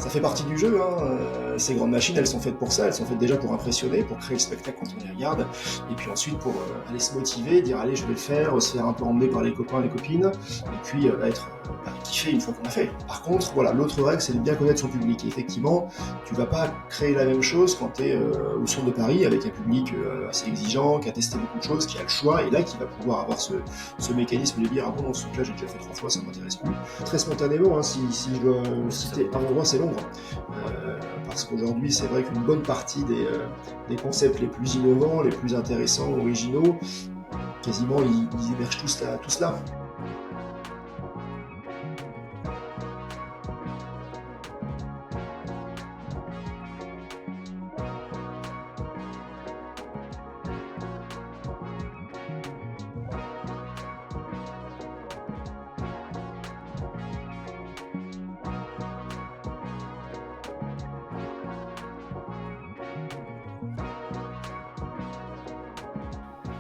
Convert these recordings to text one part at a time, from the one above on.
ça fait partie du jeu. Ces grandes machines, elles sont faites pour ça. Elles sont faites déjà pour impressionner, pour créer le spectacle quand on les regarde, et puis ensuite pour aller se motiver, dire allez, je vais le faire, se faire un peu emmener par les copains, les copines, et puis être kiffé une fois qu'on a fait. Par contre, voilà, l'autre règle, c'est de bien connaître son public. Et effectivement, tu vas pas créer la même chose quand tu es au centre de Paris avec un public assez exigeant, qui a testé beaucoup de choses, qui a le choix, et là qui va pouvoir avoir ce mécanisme de dire ah bon, ce truc-là j'ai déjà fait 3 fois, ça m'intéresse plus. Très spontanément, si je dois citer un endroit, c'est Londres. Parce qu'aujourd'hui, c'est vrai qu'une bonne partie des concepts les plus innovants, les plus intéressants, originaux, quasiment ils émergent tous là.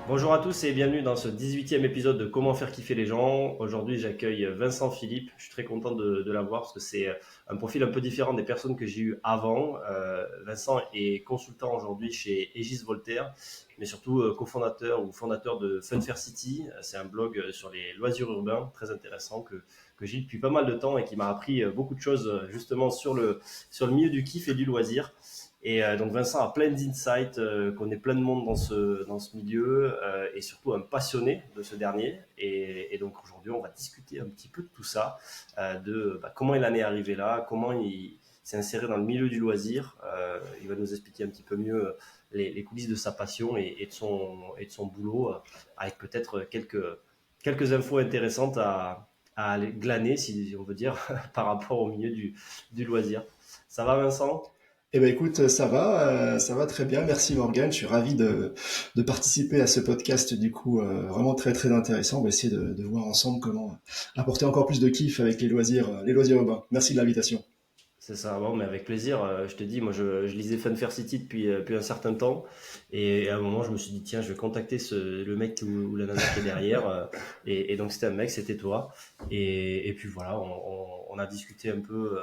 Bonjour à tous et bienvenue dans ce 18e épisode de Comment faire kiffer les gens. Aujourd'hui, j'accueille Vincent Philippe. Je suis très content de l'avoir parce que c'est un profil un peu différent des personnes que j'ai eues avant. Vincent est consultant aujourd'hui chez Aegis Voltaire, mais surtout cofondateur ou fondateur de Funfair City. C'est un blog sur les loisirs urbains très intéressant que j'ai depuis pas mal de temps et qui m'a appris beaucoup de choses justement sur le milieu du kiff et du loisir. Et donc Vincent a plein d'insights, connaît plein de monde dans ce milieu et surtout un passionné de ce dernier. Et donc aujourd'hui, on va discuter un petit peu de tout ça, de comment il en est arrivé là, comment il s'est inséré dans le milieu du loisir. Il va nous expliquer un petit peu mieux les coulisses de sa passion et de son boulot, avec peut-être quelques infos intéressantes à aller glaner, si on veut dire, par rapport au milieu du loisir. Ça va, Vincent ? Eh ben écoute, ça va très bien. Merci Morgane. Je suis ravi de participer à ce podcast du coup vraiment très très intéressant. On va essayer de voir ensemble comment apporter encore plus de kiff avec les loisirs urbains. Merci de l'invitation. C'est ça, bon, mais avec plaisir. Je te dis, moi, je lisais Funfair City depuis un certain temps. Et à un moment, je me suis dit, tiens, je vais contacter le mec ou la nana qui est derrière. Et donc, c'était un mec, c'était toi. Et puis voilà, on a discuté un peu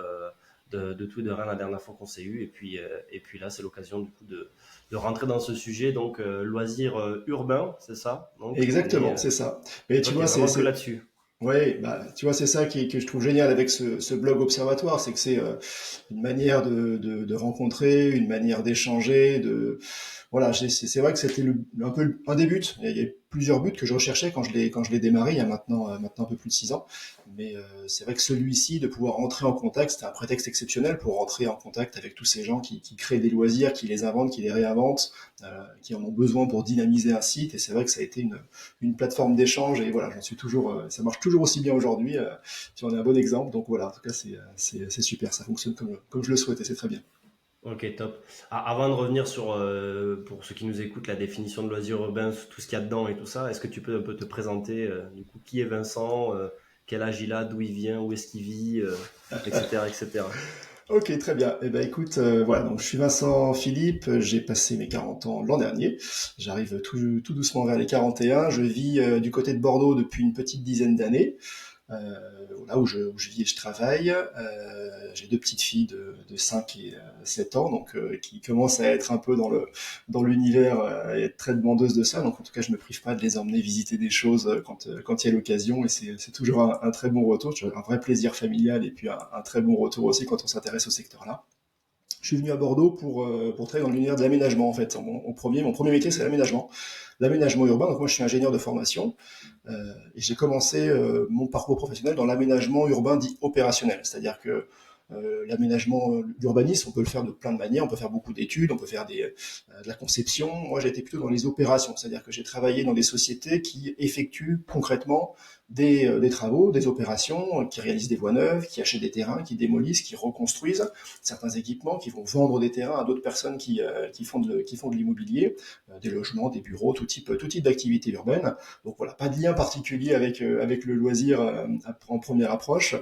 de tout et de rien la dernière fois qu'on s'est eu. Et puis là, c'est l'occasion du coup de rentrer dans ce sujet. Donc, loisirs urbains, c'est ça? Donc, Exactement, c'est ça. Mais tu toi, t'es vois, vraiment que là-dessus. ouais, tu vois, c'est ça que je trouve génial avec ce blog Observatoire, c'est que c'est une manière de rencontrer, une manière d'échanger, voilà, c'est vrai que c'était un peu un des buts. Il y a plusieurs buts que je recherchais quand je l'ai démarré il y a maintenant un peu plus de 6 ans. Mais c'est vrai que celui-ci, de pouvoir entrer en contact, c'était un prétexte exceptionnel pour rentrer en contact avec tous ces gens qui créent des loisirs, qui les inventent, qui les réinventent, qui en ont besoin pour dynamiser un site. Et c'est vrai que ça a été une plateforme d'échange. Et voilà, j'en suis toujours, ça marche toujours aussi bien aujourd'hui. Tu en es un bon exemple. Donc voilà, en tout cas, c'est super. Ça fonctionne comme je le souhaitais. C'est très bien. Ok, top. Avant de revenir sur, pour ceux qui nous écoutent, la définition de loisir urbain, tout ce qu'il y a dedans et tout ça, est-ce que tu peux un peu te présenter, du coup, qui est Vincent, quel âge il a, d'où il vient, où est-ce qu'il vit, etc., etc. Ok, très bien. Eh ben, écoute, voilà, donc je suis Vincent Philippe, j'ai passé mes 40 ans l'an dernier. J'arrive tout doucement vers les 41. Je vis du côté de Bordeaux depuis une petite dizaine d'années, là où je vis et je travaille. J'ai 2 petites filles de 5 et 7 ans, donc qui commencent à être un peu dans l'univers et être très demandeuses de ça. Donc en tout cas, je me prive pas de les emmener visiter des choses quand il y a l'occasion, et c'est toujours un très bon retour, un vrai plaisir familial, et puis un très bon retour aussi quand on s'intéresse au secteur-là. Je suis venu à Bordeaux pour travailler dans l'univers de l'aménagement en fait. Mon premier métier, c'est l'aménagement urbain. Donc moi, je suis ingénieur de formation, et j'ai commencé mon parcours professionnel dans l'aménagement urbain dit opérationnel. C'est-à-dire que l'aménagement, l'urbanisme, on peut le faire de plein de manières. On peut faire beaucoup d'études, on peut faire de la conception. Moi, j'ai été plutôt dans les opérations. C'est-à-dire que j'ai travaillé dans des sociétés qui effectuent concrètement des travaux, des opérations, qui réalisent des voies neuves, qui achètent des terrains, qui démolissent, qui reconstruisent certains équipements, qui vont vendre des terrains à d'autres personnes qui font de l'immobilier, des logements, des bureaux, tout type d'activités urbaines. Donc voilà, pas de lien particulier avec le loisir en première approche.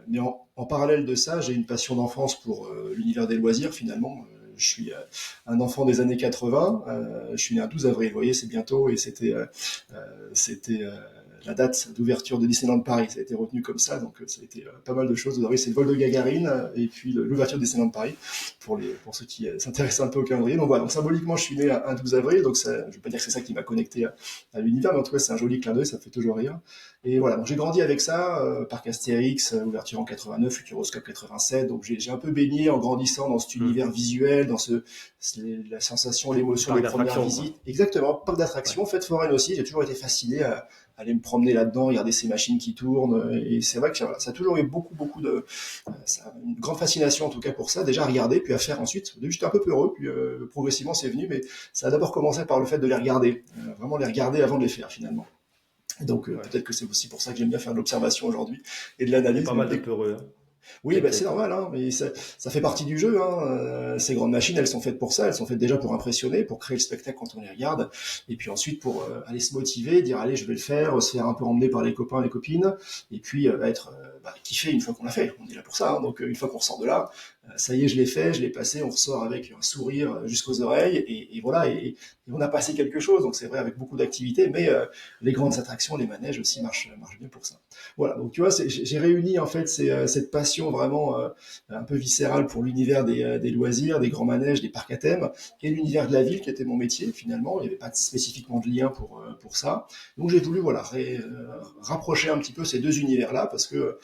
Mais en parallèle de ça, j'ai une passion d'enfance pour l'univers des loisirs finalement. Je suis un enfant des années 80. Je suis né un 12 avril, vous voyez, c'est bientôt, et c'était la date d'ouverture de Disneyland Paris. Ça a été retenu comme ça, donc ça a été pas mal de choses. Vous avez, c'est le vol de Gagarine et puis l'ouverture de Disneyland Paris pour ceux qui s'intéressent un peu au calendrier. Donc voilà, donc symboliquement, je suis né un 12 avril, donc ça, je vais pas dire que c'est ça qui m'a connecté à l'univers, mais en tout cas, c'est un joli clin d'œil, ça fait toujours rire. Et voilà, donc j'ai grandi avec ça, parc Astérix, ouverture en 89, Futuroscope 87, donc j'ai un peu baigné en grandissant dans cet univers visuel, dans la sensation, l'émotion Parc des premières d'attractions, visites. Exactement, parc Ouais. d'attractions, fête foraine aussi, j'ai toujours été fasciné à aller me promener là-dedans, regarder ces machines qui tournent, et c'est vrai que voilà, ça a toujours eu beaucoup une grande fascination en tout cas pour ça, déjà à regarder, puis à faire ensuite. Au début j'étais un peu peureux, puis progressivement c'est venu, mais ça a d'abord commencé par le fait de les regarder, vraiment les regarder avant de les faire finalement. Et donc Ouais. peut-être que c'est aussi pour ça que j'aime bien faire de l'observation aujourd'hui et de Il y a l'analyse. pas mal de peureux, hein. Oui, bah, c'est T'inquiète. normal, hein, mais ça fait partie du jeu. Hein. Ces grandes machines, elles sont faites pour ça. Elles sont faites déjà pour impressionner, pour créer le spectacle quand on les regarde, et puis ensuite pour aller se motiver, dire allez, je vais le faire, se faire un peu emmener par les copains, les copines, et puis être kiffé une fois qu'on l'a fait. On est là pour ça. Hein. Donc une fois qu'on ressort de là, ça y est, je l'ai fait, je l'ai passé. On ressort avec un sourire jusqu'aux oreilles, et voilà, et on a passé quelque chose. Donc c'est vrai avec beaucoup d'activités, mais les grandes attractions, les manèges aussi marchent bien pour ça. Voilà, donc tu vois, j'ai réuni en fait cette passion vraiment un peu viscérale pour l'univers des loisirs, des grands manèges, des parcs à thème, et l'univers de la ville qui était mon métier finalement. Il n'y avait pas spécifiquement de lien pour ça. Donc j'ai voulu voilà rapprocher un petit peu ces deux univers-là parce que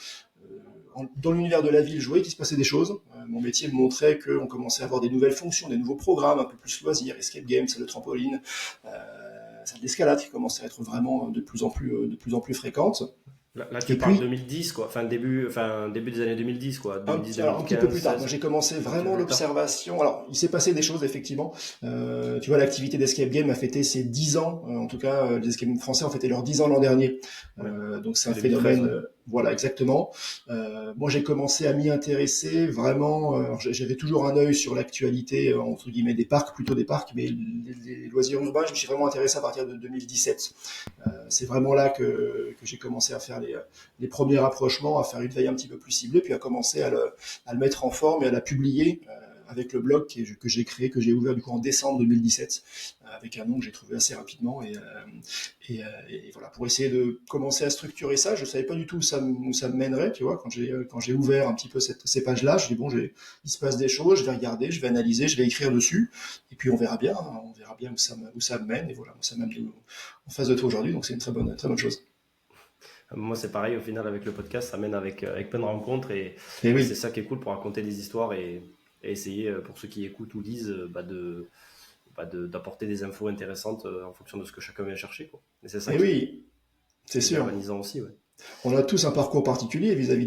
dans l'univers de la ville, je voyais qu'il se passait des choses. Mon métier me montrait qu'on commençait à avoir des nouvelles fonctions, des nouveaux programmes, un peu plus loisirs, escape games, salle de trampoline, salle d'escalade qui commençait à être vraiment de plus en plus fréquente. Là, tu Et parles puis, 2010, quoi. Début des années 2010, quoi. alors, un petit peu 2010-2015, plus tard. Moi, 16. j'ai commencé Un petit peu vraiment plus tard. l'observation. Alors, il s'est passé des choses, effectivement. Tu vois, l'activité d'Escape Game a fêté ses 10 ans. En tout cas, les Escape Game français ont fêté leurs 10 ans l'an dernier. Ouais. Donc, c'est Depuis un 2013, phénomène. ouais. Voilà, exactement. Moi, j'ai commencé à m'y intéresser vraiment. Alors, j'avais toujours un œil sur l'actualité, entre guillemets, des parcs, plutôt des parcs, mais les loisirs urbains, je me suis vraiment intéressé à partir de 2017. C'est vraiment là que j'ai commencé à faire les premiers rapprochements, à faire une veille un petit peu plus ciblée, puis à commencer à le mettre en forme et à la publier avec le blog que j'ai créé, que j'ai ouvert du coup en décembre 2017, avec un nom que j'ai trouvé assez rapidement. Et voilà, pour essayer de commencer à structurer ça, je savais pas du tout où ça me mènerait, tu vois, quand j'ai ouvert un petit peu ces pages-là, je dis bon, il se passe des choses, je vais regarder, je vais analyser, je vais écrire dessus, et puis on verra bien, hein, on verra bien où ça me mène, et voilà, ça m'a amené en face de toi aujourd'hui, donc c'est une très bonne chose. Moi, c'est pareil, au final, avec le podcast, ça mène avec plein de rencontres Et et c'est oui, ça qui est cool pour raconter des histoires et essayer, pour ceux qui écoutent ou lisent, d'apporter des infos intéressantes en fonction de ce que chacun vient chercher, quoi. Et c'est ça et oui, c'est qui est sûr. galvanisant aussi, ouais. On a tous un parcours particulier vis-à-vis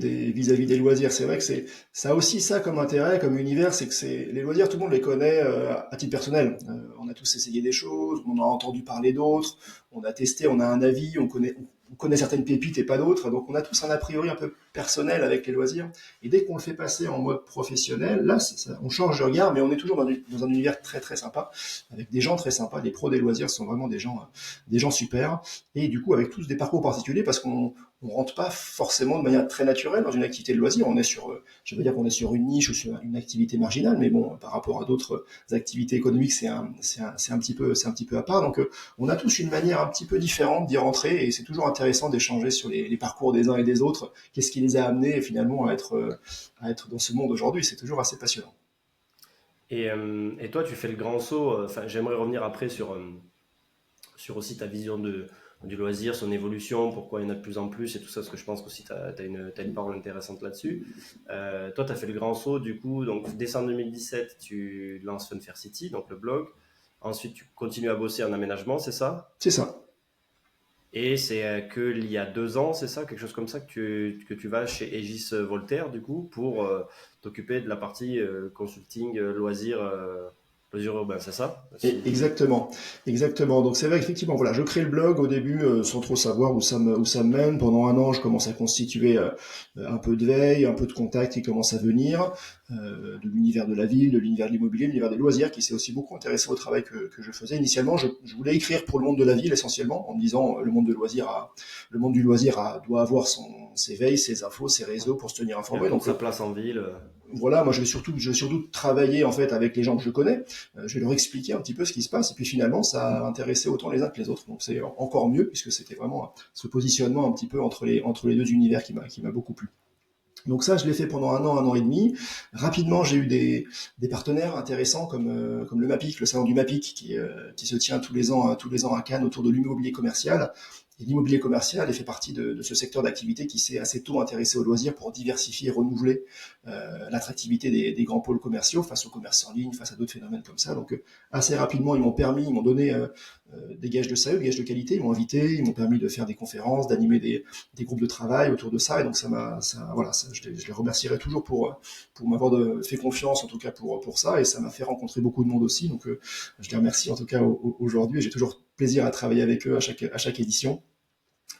des loisirs. C'est vrai que ça a aussi ça comme intérêt, comme univers, c'est que les loisirs, tout le monde les connaît à titre personnel. On a tous essayé des choses, on en a entendu parler d'autres, on a testé, on a un avis, on connaît certaines pépites et pas d'autres. Donc on a tous un a priori un peu personnel avec les loisirs. Et dès qu'on le fait passer en mode professionnel, là, on change de regard, mais on est toujours dans un univers très très sympa, avec des gens très sympas. Les pros des loisirs sont vraiment des gens super. Et du coup, avec tous des parcours particuliers, parce qu'on rentre pas forcément de manière très naturelle dans une activité de loisir. On est sur, je veux dire qu'on est sur une niche ou sur une activité marginale, mais bon, par rapport à d'autres activités économiques, c'est un petit peu à part. Donc, on a tous une manière un petit peu différente d'y rentrer, et c'est toujours intéressant d'échanger sur les parcours des uns et des autres. Qu'est-ce qui les a amenés finalement à être dans ce monde aujourd'hui. C'est toujours assez passionnant. Et toi, tu fais le grand saut. Enfin, j'aimerais revenir après sur aussi ta vision du loisir, son évolution, pourquoi il y en a de plus en plus et tout ça, parce que je pense qu'aussi tu as une parole intéressante là-dessus. Toi, tu as fait le grand saut, du coup, donc décembre 2017, tu lances Funfair City, donc le blog. Ensuite, tu continues à bosser en aménagement, c'est ça? C'est ça. Et c'est que il y a 2 ans, c'est ça, quelque chose comme ça, que tu vas chez Aegis Voltaire, du coup, pour t'occuper de la partie consulting, loisirs urbains, c'est ça? Et exactement, exactement. Donc c'est vrai qu'effectivement, voilà, je crée le blog au début sans trop savoir où ça me mène. Pendant un an, je commence à constituer un peu de veille, un peu de contact qui commence à venir de l'univers de la ville, de l'univers de l'immobilier, de l'univers des loisirs, qui s'est aussi beaucoup intéressé au travail que je faisais. Initialement, je voulais écrire pour le monde de la ville essentiellement, en me disant le monde du loisir doit avoir ses veilles, ses infos, ses Ouais. réseaux pour se tenir Il a informé. toute Donc sa place en ville. voilà, moi je vais surtout travailler en fait avec les gens que je connais. Je vais leur expliquer un petit peu ce qui se passe. Et puis finalement, ça a intéressé autant les uns que les autres. Donc c'est encore mieux puisque c'était vraiment ce positionnement un petit peu entre les deux univers qui m'a beaucoup plu. Donc ça, je l'ai fait pendant un an et demi. Rapidement, j'ai eu des partenaires intéressants comme le MAPIC, le salon du MAPIC, qui se tient tous les ans à Cannes autour de l'immobilier commercial. Et l'immobilier commercial fait partie de ce secteur d'activité qui s'est assez tôt intéressé aux loisirs pour diversifier et renouveler l'attractivité des grands pôles commerciaux face au commerce en ligne, face à d'autres phénomènes comme ça. Donc assez rapidement, ils m'ont donné des gages de sérieux, des gages de qualité, ils m'ont invité, ils m'ont permis de faire des conférences, d'animer des groupes de travail autour de ça. Et donc je les remercierai toujours pour m'avoir fait confiance, en tout cas pour ça. Et ça m'a fait rencontrer beaucoup de monde aussi. Donc je les remercie en tout cas aujourd'hui. J'ai toujours plaisir à travailler avec eux à chaque édition.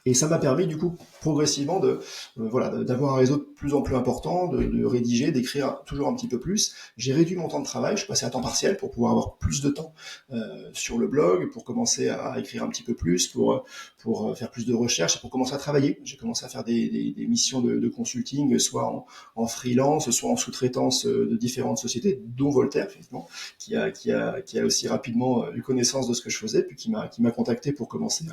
Et ça m'a permis du coup progressivement d'avoir un réseau de plus en plus important, de rédiger, d'écrire toujours un petit peu plus. J'ai réduit mon temps de travail, je suis passé à temps partiel pour pouvoir avoir plus de temps sur le blog, pour commencer à écrire un petit peu plus, pour faire plus de recherches et pour commencer à travailler. J'ai commencé à faire des missions de consulting, soit en freelance, soit en sous-traitance de différentes sociétés, dont Voltaire, effectivement, qui a aussi rapidement eu connaissance de ce que je faisais, puis qui m'a contacté pour commencer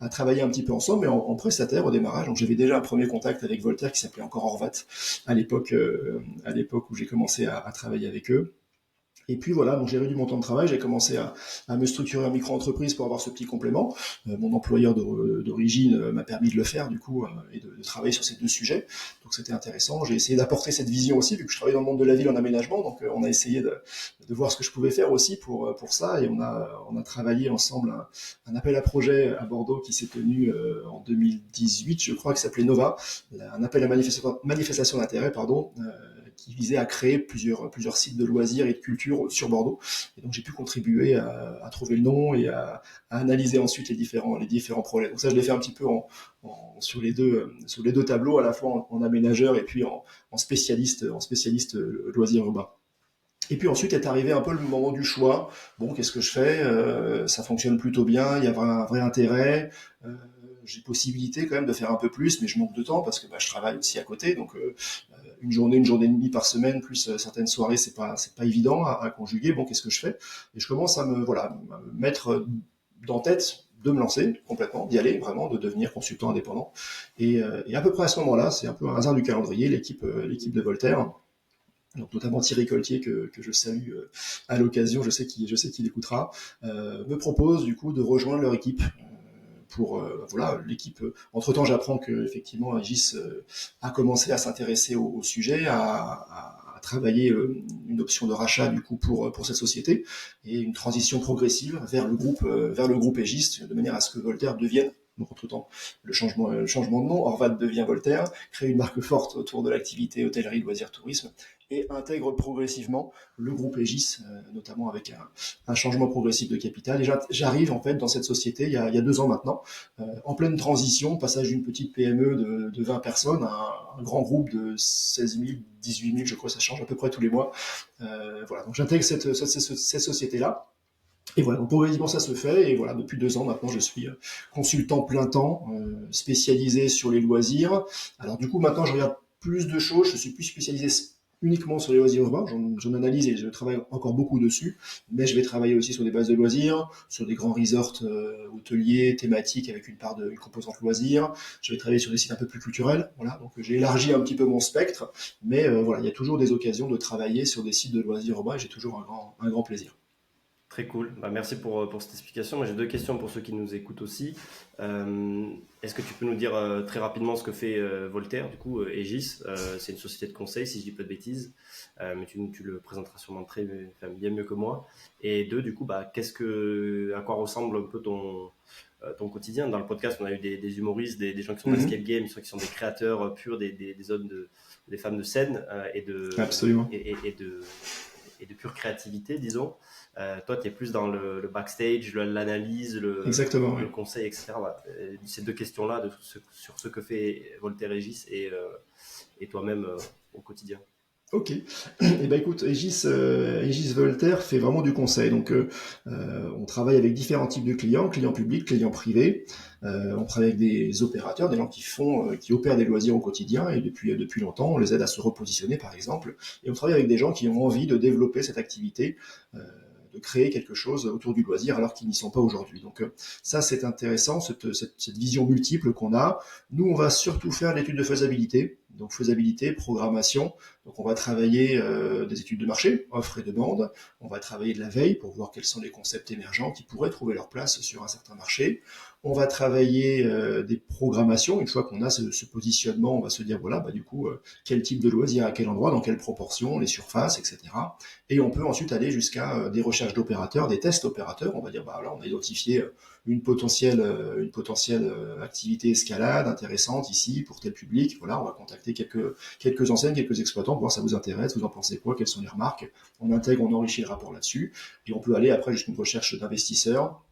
à travailler un petit peu ensemble, mais en prestataire au démarrage. Donc j'avais déjà un premier contact avec Voltaire qui s'appelait encore Horvat à l'époque où j'ai commencé à travailler avec eux. Et puis voilà, donc j'ai réduit mon temps de travail, j'ai commencé à me structurer en micro-entreprise pour avoir ce petit complément. Mon employeur d'origine m'a permis de le faire du coup et de travailler sur ces deux sujets. Donc c'était intéressant. J'ai essayé d'apporter cette vision aussi, vu que je travaille dans le monde de la ville en aménagement. Donc on a essayé de voir ce que je pouvais faire aussi pour ça. Et on a travaillé ensemble un appel à projet à Bordeaux qui s'est tenu en 2018, je crois, qui s'appelait Nova, un appel à manifestation d'intérêt, pardon. Qui visait à créer plusieurs sites de loisirs et de culture sur Bordeaux. Et donc j'ai pu contribuer à trouver le nom et à analyser ensuite les différents projets. Donc ça, je l'ai fait un petit peu sur les deux tableaux, à la fois en aménageur et puis en spécialiste loisirs urbains. Et puis ensuite est arrivé un peu le moment du choix. Bon, qu'est-ce que je fais? Ça fonctionne plutôt bien, il y a un vrai intérêt. J'ai possibilité quand même de faire un peu plus, mais je manque de temps parce que je travaille aussi à côté. Donc une journée et demie par semaine, plus certaines soirées, c'est pas évident à conjuguer. Bon, qu'est-ce que je fais? Et je commence à me mettre dans tête de me lancer complètement, d'y aller vraiment, de devenir consultant indépendant. Et à peu près à ce moment-là, c'est un peu un hasard du calendrier, l'équipe de Voltaire, donc notamment Thierry Coltier que je salue à l'occasion, je sais qu'il écoutera, me propose du coup de rejoindre leur équipe pour voilà l'équipe. Entre-temps, j'apprends que effectivement Agis a commencé à s'intéresser au sujet, à travailler une option de rachat du coup pour cette société et une transition progressive vers le groupe Aegis de manière à ce que Voltaire devienne. Donc, entre-temps, le changement de nom, Horvat devient Voltaire, crée une marque forte autour de l'activité hôtellerie, loisirs, tourisme, et intègre progressivement le groupe Aegis, notamment avec un changement progressif de capital. Et j'arrive en fait dans cette société il y a 2 ans maintenant, en pleine transition, passage d'une petite PME de 20 personnes à un grand groupe de 16 000, 18 000, je crois, ça change à peu près tous les mois. Voilà, donc j'intègre cette société-là. Et voilà, donc progressivement ça se fait, et voilà, depuis 2 ans maintenant, je suis consultant plein temps, spécialisé sur les loisirs. Alors du coup, maintenant, je regarde plus de choses, je suis plus spécialisé uniquement sur les loisirs urbains, j'en analyse et je travaille encore beaucoup dessus, mais je vais travailler aussi sur des bases de loisirs, sur des grands resorts hôteliers, thématiques, avec une composante loisirs. Je vais travailler sur des sites un peu plus culturels, voilà, donc j'ai élargi un petit peu mon spectre, mais voilà, il y a toujours des occasions de travailler sur des sites de loisirs urbains, et j'ai toujours un grand plaisir. Très cool. Merci pour cette explication. Moi, j'ai deux questions pour ceux qui nous écoutent aussi. Est-ce que tu peux nous dire très rapidement ce que fait Voltaire, du coup, Aegis? C'est une société de conseil, si je dis pas de bêtises, mais tu le présenteras sûrement bien mieux que moi. Et deux, du coup, à quoi ressemble un peu ton quotidien? Dans le podcast, on a eu des humoristes, des gens qui sont d'escape game, qui sont des créateurs purs, des hommes des femmes de scène Absolument. Et de pure créativité, disons. Toi, tu es plus dans le backstage, l'analyse, Exactement, le oui. conseil, etc. Voilà. Ces deux questions-là sur ce que fait Voltaire Régis et toi-même au quotidien. Ok. Eh ben écoute, Aegis Voltaire fait vraiment du conseil. Donc, on travaille avec différents types de clients, clients publics, clients privés. On travaille avec des opérateurs, des gens qui opèrent des loisirs au quotidien et depuis longtemps, on les aide à se repositionner, par exemple. Et on travaille avec des gens qui ont envie de développer cette activité, euh, de créer quelque chose autour du loisir alors qu'ils n'y sont pas aujourd'hui. Donc, ça, c'est intéressant, cette vision multiple qu'on a. Nous, on va surtout faire l'étude de faisabilité. Donc, faisabilité, programmation. Donc on va travailler des études de marché, offre et demande. On va travailler de la veille pour voir quels sont les concepts émergents qui pourraient trouver leur place sur un certain marché. On va travailler des programmations. Une fois qu'on a ce positionnement, on va se dire voilà, bah, du coup, quel type de loisir à quel endroit, dans quelle proportion, les surfaces, etc. Et on peut ensuite aller jusqu'à des recherches d'opérateurs, des tests opérateurs. On va dire bah là, on a identifié une potentielle activité escalade intéressante ici pour tel public. Voilà, on va contacter quelques enseignes, quelques exploitants pour voir si ça vous intéresse, vous en pensez quoi, quelles sont les remarques. On intègre, on enrichit le rapport là-dessus. Et on peut aller après jusqu'à une recherche d'investisseurs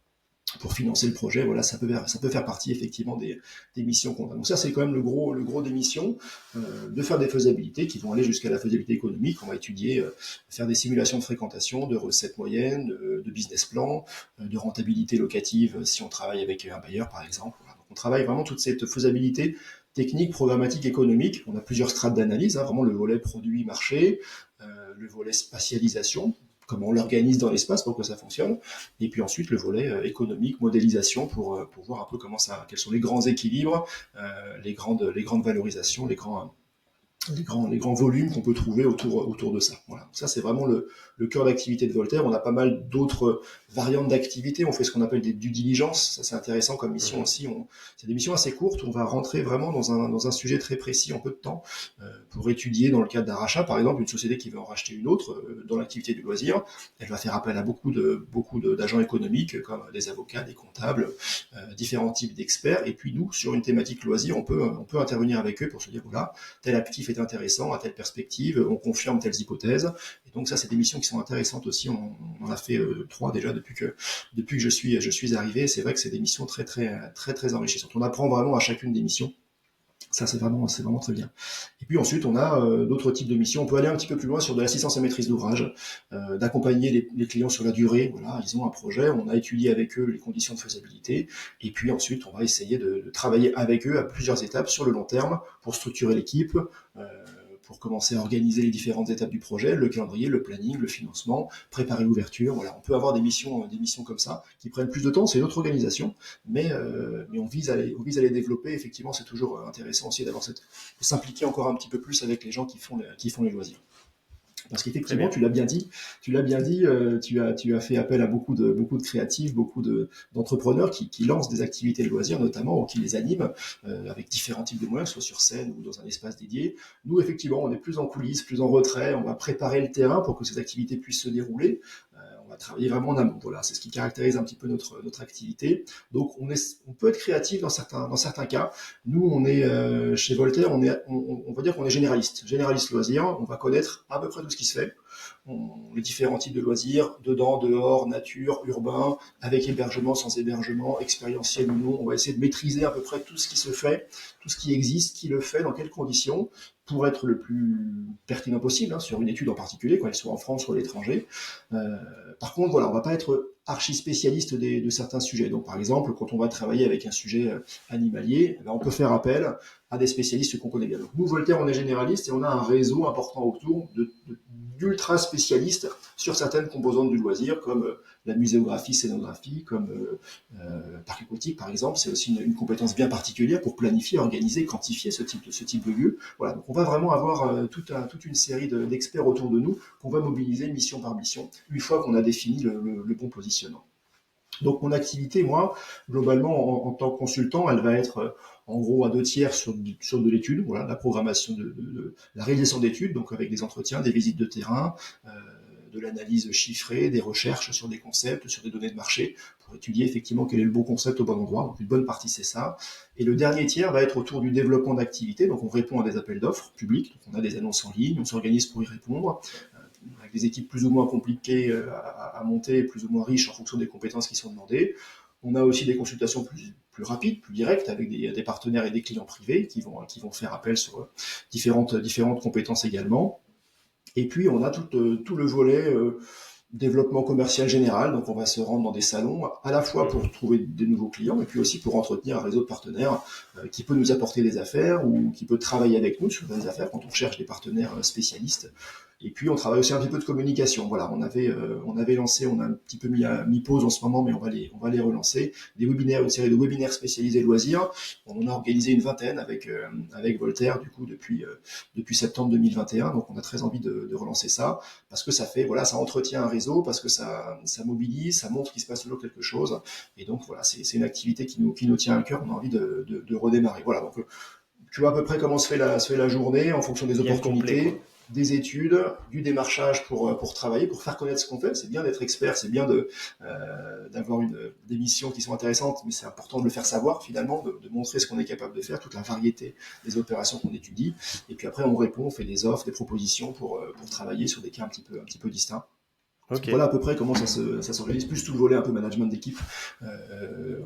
pour financer le projet. Voilà, ça peut faire partie effectivement des missions qu'on a. Donc ça, c'est quand même le gros des missions, de faire des faisabilités qui vont aller jusqu'à la faisabilité économique. On va étudier, faire des simulations de fréquentation, de recettes moyennes, de business plan, de rentabilité locative si on travaille avec un bailleur par exemple. Voilà. Donc on travaille vraiment toute cette faisabilité technique, programmatique, économique. On a plusieurs strates d'analyse, hein, vraiment le volet produit-marché, le volet spatialisation, comment on l'organise dans l'espace pour que ça fonctionne, et puis ensuite le volet économique, modélisation pour voir un peu quels sont les grands équilibres, les grandes valorisations, les grands volumes qu'on peut trouver autour de ça. Voilà. Donc ça, c'est vraiment le cœur d'activité de Voltaire. On a pas mal d'autres variantes d'activité. On fait ce qu'on appelle des due diligence. Ça, c'est intéressant comme mission Mhm. aussi. C'est des missions assez courtes. On va rentrer vraiment dans un sujet très précis en peu de temps, pour étudier, dans le cadre d'un rachat, par exemple, une société qui veut en racheter une autre dans l'activité du loisir. Elle va faire appel à d'agents économiques comme des avocats, des comptables, différents types d'experts. Et puis nous, sur une thématique loisir, on peut intervenir avec eux pour se dire, voilà, tel actif est intéressant, à telle perspective, on confirme telles hypothèses. Et donc ça, c'est des missions qui sont intéressantes aussi. On en a fait 3 déjà depuis que je suis arrivé. C'est vrai que c'est des missions très très très très enrichissantes. On apprend vraiment à chacune des missions. Ça, c'est vraiment très bien. Et puis ensuite, on a d'autres types de missions. On peut aller un petit peu plus loin sur de l'assistance à maîtrise d'ouvrage, d'accompagner les clients sur la durée. Voilà, ils ont un projet, on a étudié avec eux les conditions de faisabilité, et puis ensuite, on va essayer de travailler avec eux à plusieurs étapes sur le long terme pour structurer l'équipe, euh, pour commencer à organiser les différentes étapes du projet, le calendrier, le planning, le financement, préparer l'ouverture. Voilà, on peut avoir des missions comme ça qui prennent plus de temps. C'est une autre organisation, mais on vise à les développer. Effectivement, c'est toujours intéressant aussi de s'impliquer encore un petit peu plus avec les gens qui font les loisirs. Parce Très qu'effectivement, bien. tu l'as bien dit, tu as fait appel à beaucoup de créatifs, d'entrepreneurs qui lancent des activités de loisirs notamment, ou qui les animent avec différents types de moyens, soit sur scène ou dans un espace dédié. Nous, effectivement, on est plus en coulisses, plus en retrait, on va préparer le terrain pour que ces activités puissent se dérouler. On va travailler vraiment en amont. Voilà, c'est ce qui caractérise un petit peu notre activité. Donc, on peut être créatif dans certains cas. Nous, chez Voltaire, on va dire qu'on est généraliste loisirs. On va connaître à peu près tout ce qui se fait. Les différents types de loisirs, dedans, dehors, nature, urbain, avec hébergement, sans hébergement, expérientiel ou non. On va essayer de maîtriser à peu près tout ce qui se fait, tout ce qui existe, qui le fait, dans quelles conditions, pour être le plus pertinent possible, hein, sur une étude en particulier, qu'elle soit en France ou à l'étranger. Euh, Par contre, voilà, on va pas être archi spécialiste de certains sujets. Donc, par exemple, quand on va travailler avec un sujet animalier, eh ben, on peut faire appel à des spécialistes qu'on connaît bien. Donc, nous, Voltaire, on est généraliste et on a un réseau important autour d'ultra spécialistes sur certaines composantes du loisir, comme la muséographie, scénographie, comme parc aquatique, par exemple. C'est aussi une compétence bien particulière pour planifier, organiser, quantifier ce type de lieu. Voilà, donc on va vraiment avoir toute une série d'experts autour de nous qu'on va mobiliser mission par mission, une fois qu'on a défini le bon positionnement. Donc mon activité, moi, globalement, en tant que consultant, elle va être en gros à 2 tiers sur de l'étude, voilà, la programmation la réalisation d'études, donc avec des entretiens, des visites de terrain, de l'analyse chiffrée, des recherches sur des concepts, sur des données de marché, pour étudier effectivement quel est le bon concept au bon endroit. Donc une bonne partie, c'est ça. Et le dernier tiers va être autour du développement d'activités. Donc on répond à des appels d'offres publics, donc on a des annonces en ligne, on s'organise pour y répondre avec des équipes plus ou moins compliquées à monter, plus ou moins riches en fonction des compétences qui sont demandées. On a aussi des consultations plus rapides, plus directes, avec des partenaires et des clients privés qui vont faire appel sur différentes compétences également. Et puis on a tout le volet développement commercial général, donc on va se rendre dans des salons à la fois pour trouver des nouveaux clients et puis aussi pour entretenir un réseau de partenaires qui peut nous apporter des affaires ou qui peut travailler avec nous sur des affaires quand on cherche des partenaires spécialistes. Et puis on travaille aussi un petit peu de communication. Voilà, on avait lancé, on a un petit peu mis pause en ce moment, mais on va les relancer. Des webinaires, une série de webinaires spécialisés loisirs. On en a organisé une vingtaine avec Voltaire du coup depuis septembre 2021. Donc on a très envie de relancer ça parce que ça fait voilà, ça entretient un réseau, parce que ça mobilise, ça montre qu'il se passe toujours quelque chose. Et donc voilà, c'est une activité qui nous tient à cœur. On a envie de redémarrer. Voilà, donc tu vois à peu près comment se fait la journée en fonction des Bien opportunités. complet, quoi. Des études, du démarchage pour travailler, pour faire connaître ce qu'on fait. C'est bien d'être expert, c'est bien d'avoir des missions qui sont intéressantes, mais c'est important de le faire savoir finalement, de montrer ce qu'on est capable de faire, toute la variété des opérations qu'on étudie. Et puis après, on répond, on fait des offres, des propositions pour travailler sur des cas un petit peu distincts. Ok. Voilà à peu près comment ça s'organise, plus tout le volet un peu management d'équipe.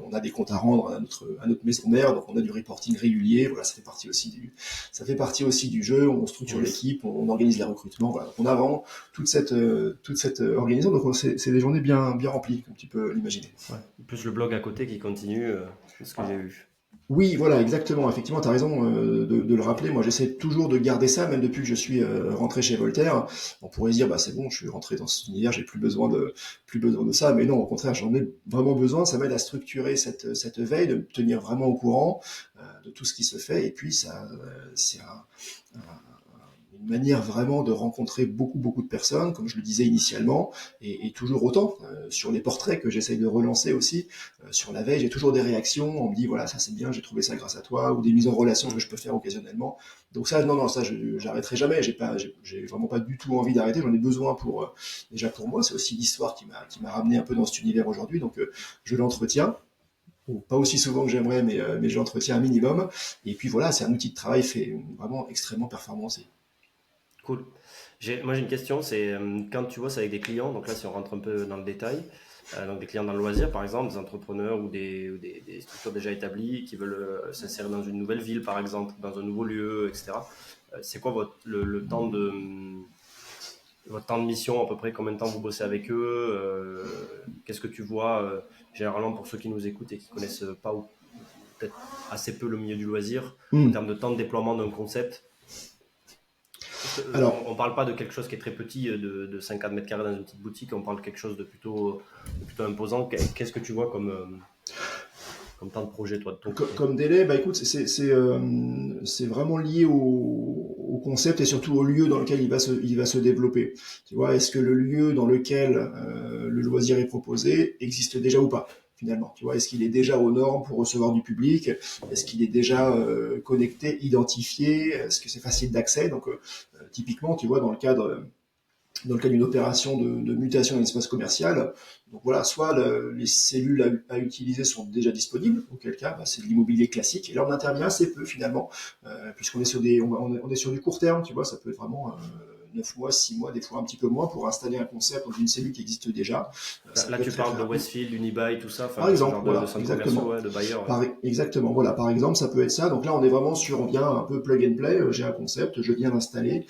On a des comptes à rendre à notre maison mère, donc on a du reporting régulier. Voilà, ça fait partie aussi du jeu. On structure Yes. l'équipe, on organise les recrutements. Voilà, donc on a vraiment toute cette organisation. Donc c'est des journées bien remplies, comme tu peux l'imaginer. Ouais. Plus le blog à côté qui continue, c'est ce que j'ai vu. Oui, voilà, exactement. Effectivement, tu as raison de le rappeler. Moi, j'essaie toujours de garder ça, même depuis que je suis rentré chez Voltaire. On pourrait se dire, bah c'est bon, je suis rentré dans cet univers, j'ai plus besoin de ça. Mais non, au contraire, j'en ai vraiment besoin. Ça m'aide à structurer cette veille, de me tenir vraiment au courant de tout ce qui se fait. Et puis, c'est une manière vraiment de rencontrer beaucoup de personnes, comme je le disais initialement, et toujours autant sur les portraits que j'essaye de relancer aussi. Sur la veille, j'ai toujours des réactions, on me dit voilà, ça c'est bien, j'ai trouvé ça grâce à toi, ou des mises en relation que je peux faire occasionnellement. Donc ça, non, ça j'arrêterai jamais, j'ai vraiment pas du tout envie d'arrêter, j'en ai besoin pour déjà pour moi, c'est aussi l'histoire qui m'a ramené un peu dans cet univers aujourd'hui, donc je l'entretiens. Pas aussi souvent que j'aimerais, mais je l'entretiens un minimum. Et puis voilà, c'est un outil de travail fait vraiment extrêmement performant. Cool. Moi, j'ai une question, c'est quand tu bosses avec des clients, donc là, si on rentre un peu dans le détail, donc des clients dans le loisir, par exemple, des entrepreneurs ou des structures déjà établies qui veulent s'insérer dans une nouvelle ville, par exemple, dans un nouveau lieu, etc. C'est quoi votre temps de mission à peu près? Combien de temps vous bossez avec eux? Qu'est-ce que tu vois généralement pour ceux qui nous écoutent et qui connaissent pas ou peut-être assez peu le milieu du loisir en Hmm. termes de temps de déploiement d'un concept? Alors, On parle pas de quelque chose qui est très petit, de 50 mètres carrés dans une petite boutique, on parle de quelque chose de plutôt imposant. Qu'est-ce que tu vois comme temps de projet, toi, de ton côté? comme délai, bah écoute, c'est vraiment lié au concept et surtout au lieu dans lequel il va se développer. Tu vois, est-ce que le lieu dans lequel le loisir est proposé existe déjà ou pas? Finalement, tu vois, est-ce qu'il est déjà aux normes pour recevoir du public? Est-ce qu'il est déjà connecté, identifié? Est-ce que c'est facile d'accès? Donc, typiquement, tu vois, dans le cas d'une opération de mutation d'un espace commercial. Donc voilà, soit les cellules à utiliser sont déjà disponibles, auquel cas bah, c'est de l'immobilier classique. Et là, on intervient assez peu finalement, puisqu'on est on est sur du court terme, tu vois, ça peut être vraiment 9 mois, 6 mois, des fois un petit peu moins pour installer un concept dans une cellule qui existe déjà. Ça Là, peut être tu très parles très de rapide. Westfield, Unibail, tout ça, Par enfin, ce exemple, genre de voilà, centres commerciaux, exactement. ouais, de bailleurs. Ouais. Exactement, voilà. Par exemple, ça peut être ça. Donc là, on est vraiment on vient un peu plug and play. J'ai un concept, je viens l'installer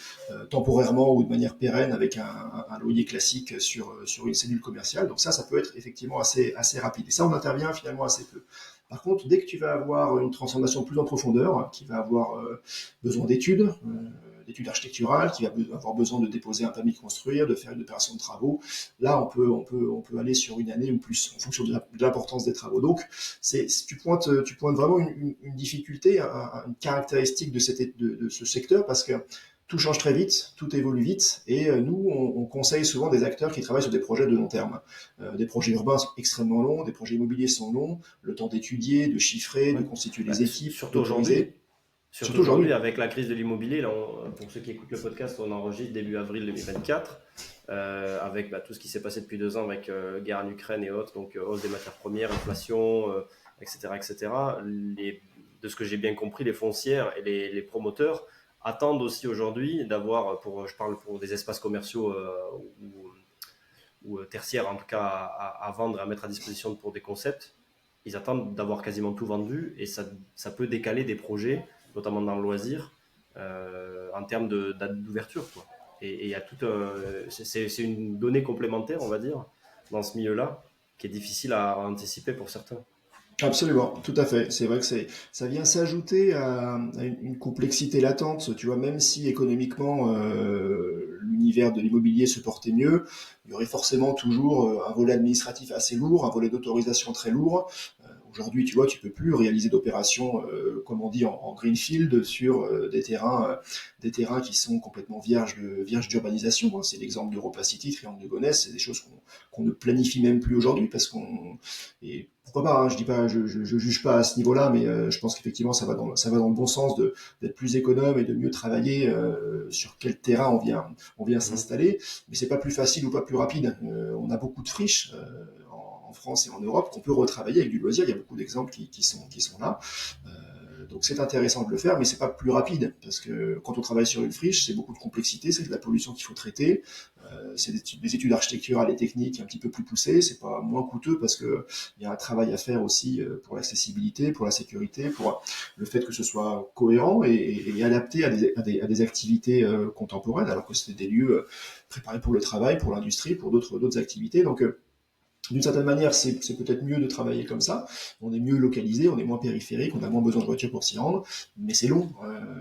temporairement ou de manière pérenne avec un loyer classique sur une cellule commerciale. Donc ça peut être effectivement assez rapide. Et ça, on intervient finalement assez peu. Par contre, dès que tu vas avoir une transformation plus en profondeur, qui va avoir besoin d'études architecturales, qui va avoir besoin de déposer un permis de construire, de faire une opération de travaux, là, on peut aller sur une année ou plus, en fonction de l'importance des travaux. Donc, tu pointes vraiment une difficulté, une caractéristique de ce secteur, parce que tout change très vite, tout évolue vite, et nous, on conseille souvent des acteurs qui travaillent sur des projets de long terme. Des projets urbains sont extrêmement longs, des projets immobiliers sont longs, le temps d'étudier, de chiffrer, de Ouais. constituer Bah, les équipes, surtout d'autoriser. aujourd'hui, surtout Surtout aujourd'hui, aujourd'hui. avec la crise de l'immobilier, là, pour ceux qui écoutent le podcast, on enregistre début avril 2024, avec bah, tout ce qui s'est passé depuis 2 ans avec guerre en Ukraine et autres, donc hausse des matières premières, inflation, etc., etc. De ce que j'ai bien compris, les foncières et les promoteurs attendent aussi aujourd'hui d'avoir, je parle pour des espaces commerciaux ou tertiaires en tout cas à vendre et à mettre à disposition pour des concepts, ils attendent d'avoir quasiment tout vendu et ça peut décaler des projets, notamment dans le loisir, en termes de date d'ouverture, quoi. Et il y a tout c'est une donnée complémentaire, on va dire, dans ce milieu-là, qui est difficile à anticiper pour certains. Absolument, tout à fait. C'est vrai que ça vient s'ajouter à une complexité latente. Tu vois, même si économiquement l'univers de l'immobilier se portait mieux, il y aurait forcément toujours un volet administratif assez lourd, un volet d'autorisation très lourd. Aujourd'hui, tu vois, tu peux plus réaliser d'opérations, comme on dit, en greenfield sur des terrains qui sont complètement vierges d'urbanisation, hein. C'est l'exemple d'Europa City, Triangle de Gonesse, c'est des choses qu'on ne planifie même plus aujourd'hui parce qu'on et pourquoi pas, hein, je dis pas, je juge pas à ce niveau-là, mais je pense qu'effectivement ça va dans le bon sens d'être plus économe et de mieux travailler sur quel terrain on vient Mhm. s'installer. Mais c'est pas plus facile ou pas plus rapide. On a beaucoup de friches en France et en Europe qu'on peut retravailler avec du loisir. Il y a beaucoup d'exemples qui sont là. Donc c'est intéressant de le faire, mais c'est pas plus rapide parce que quand on travaille sur une friche, c'est beaucoup de complexité, c'est de la pollution qu'il faut traiter, c'est des études architecturales et techniques un petit peu plus poussées, c'est pas moins coûteux parce que il y a un travail à faire aussi pour l'accessibilité, pour la sécurité, pour le fait que ce soit cohérent et adapté à des activités contemporaines, alors que c'est des lieux préparés pour le travail, pour l'industrie, pour d'autres activités. Donc d'une certaine manière, c'est peut-être mieux de travailler comme ça. On est mieux localisé, on est moins périphérique, on a moins besoin de voiture pour s'y rendre, mais c'est long,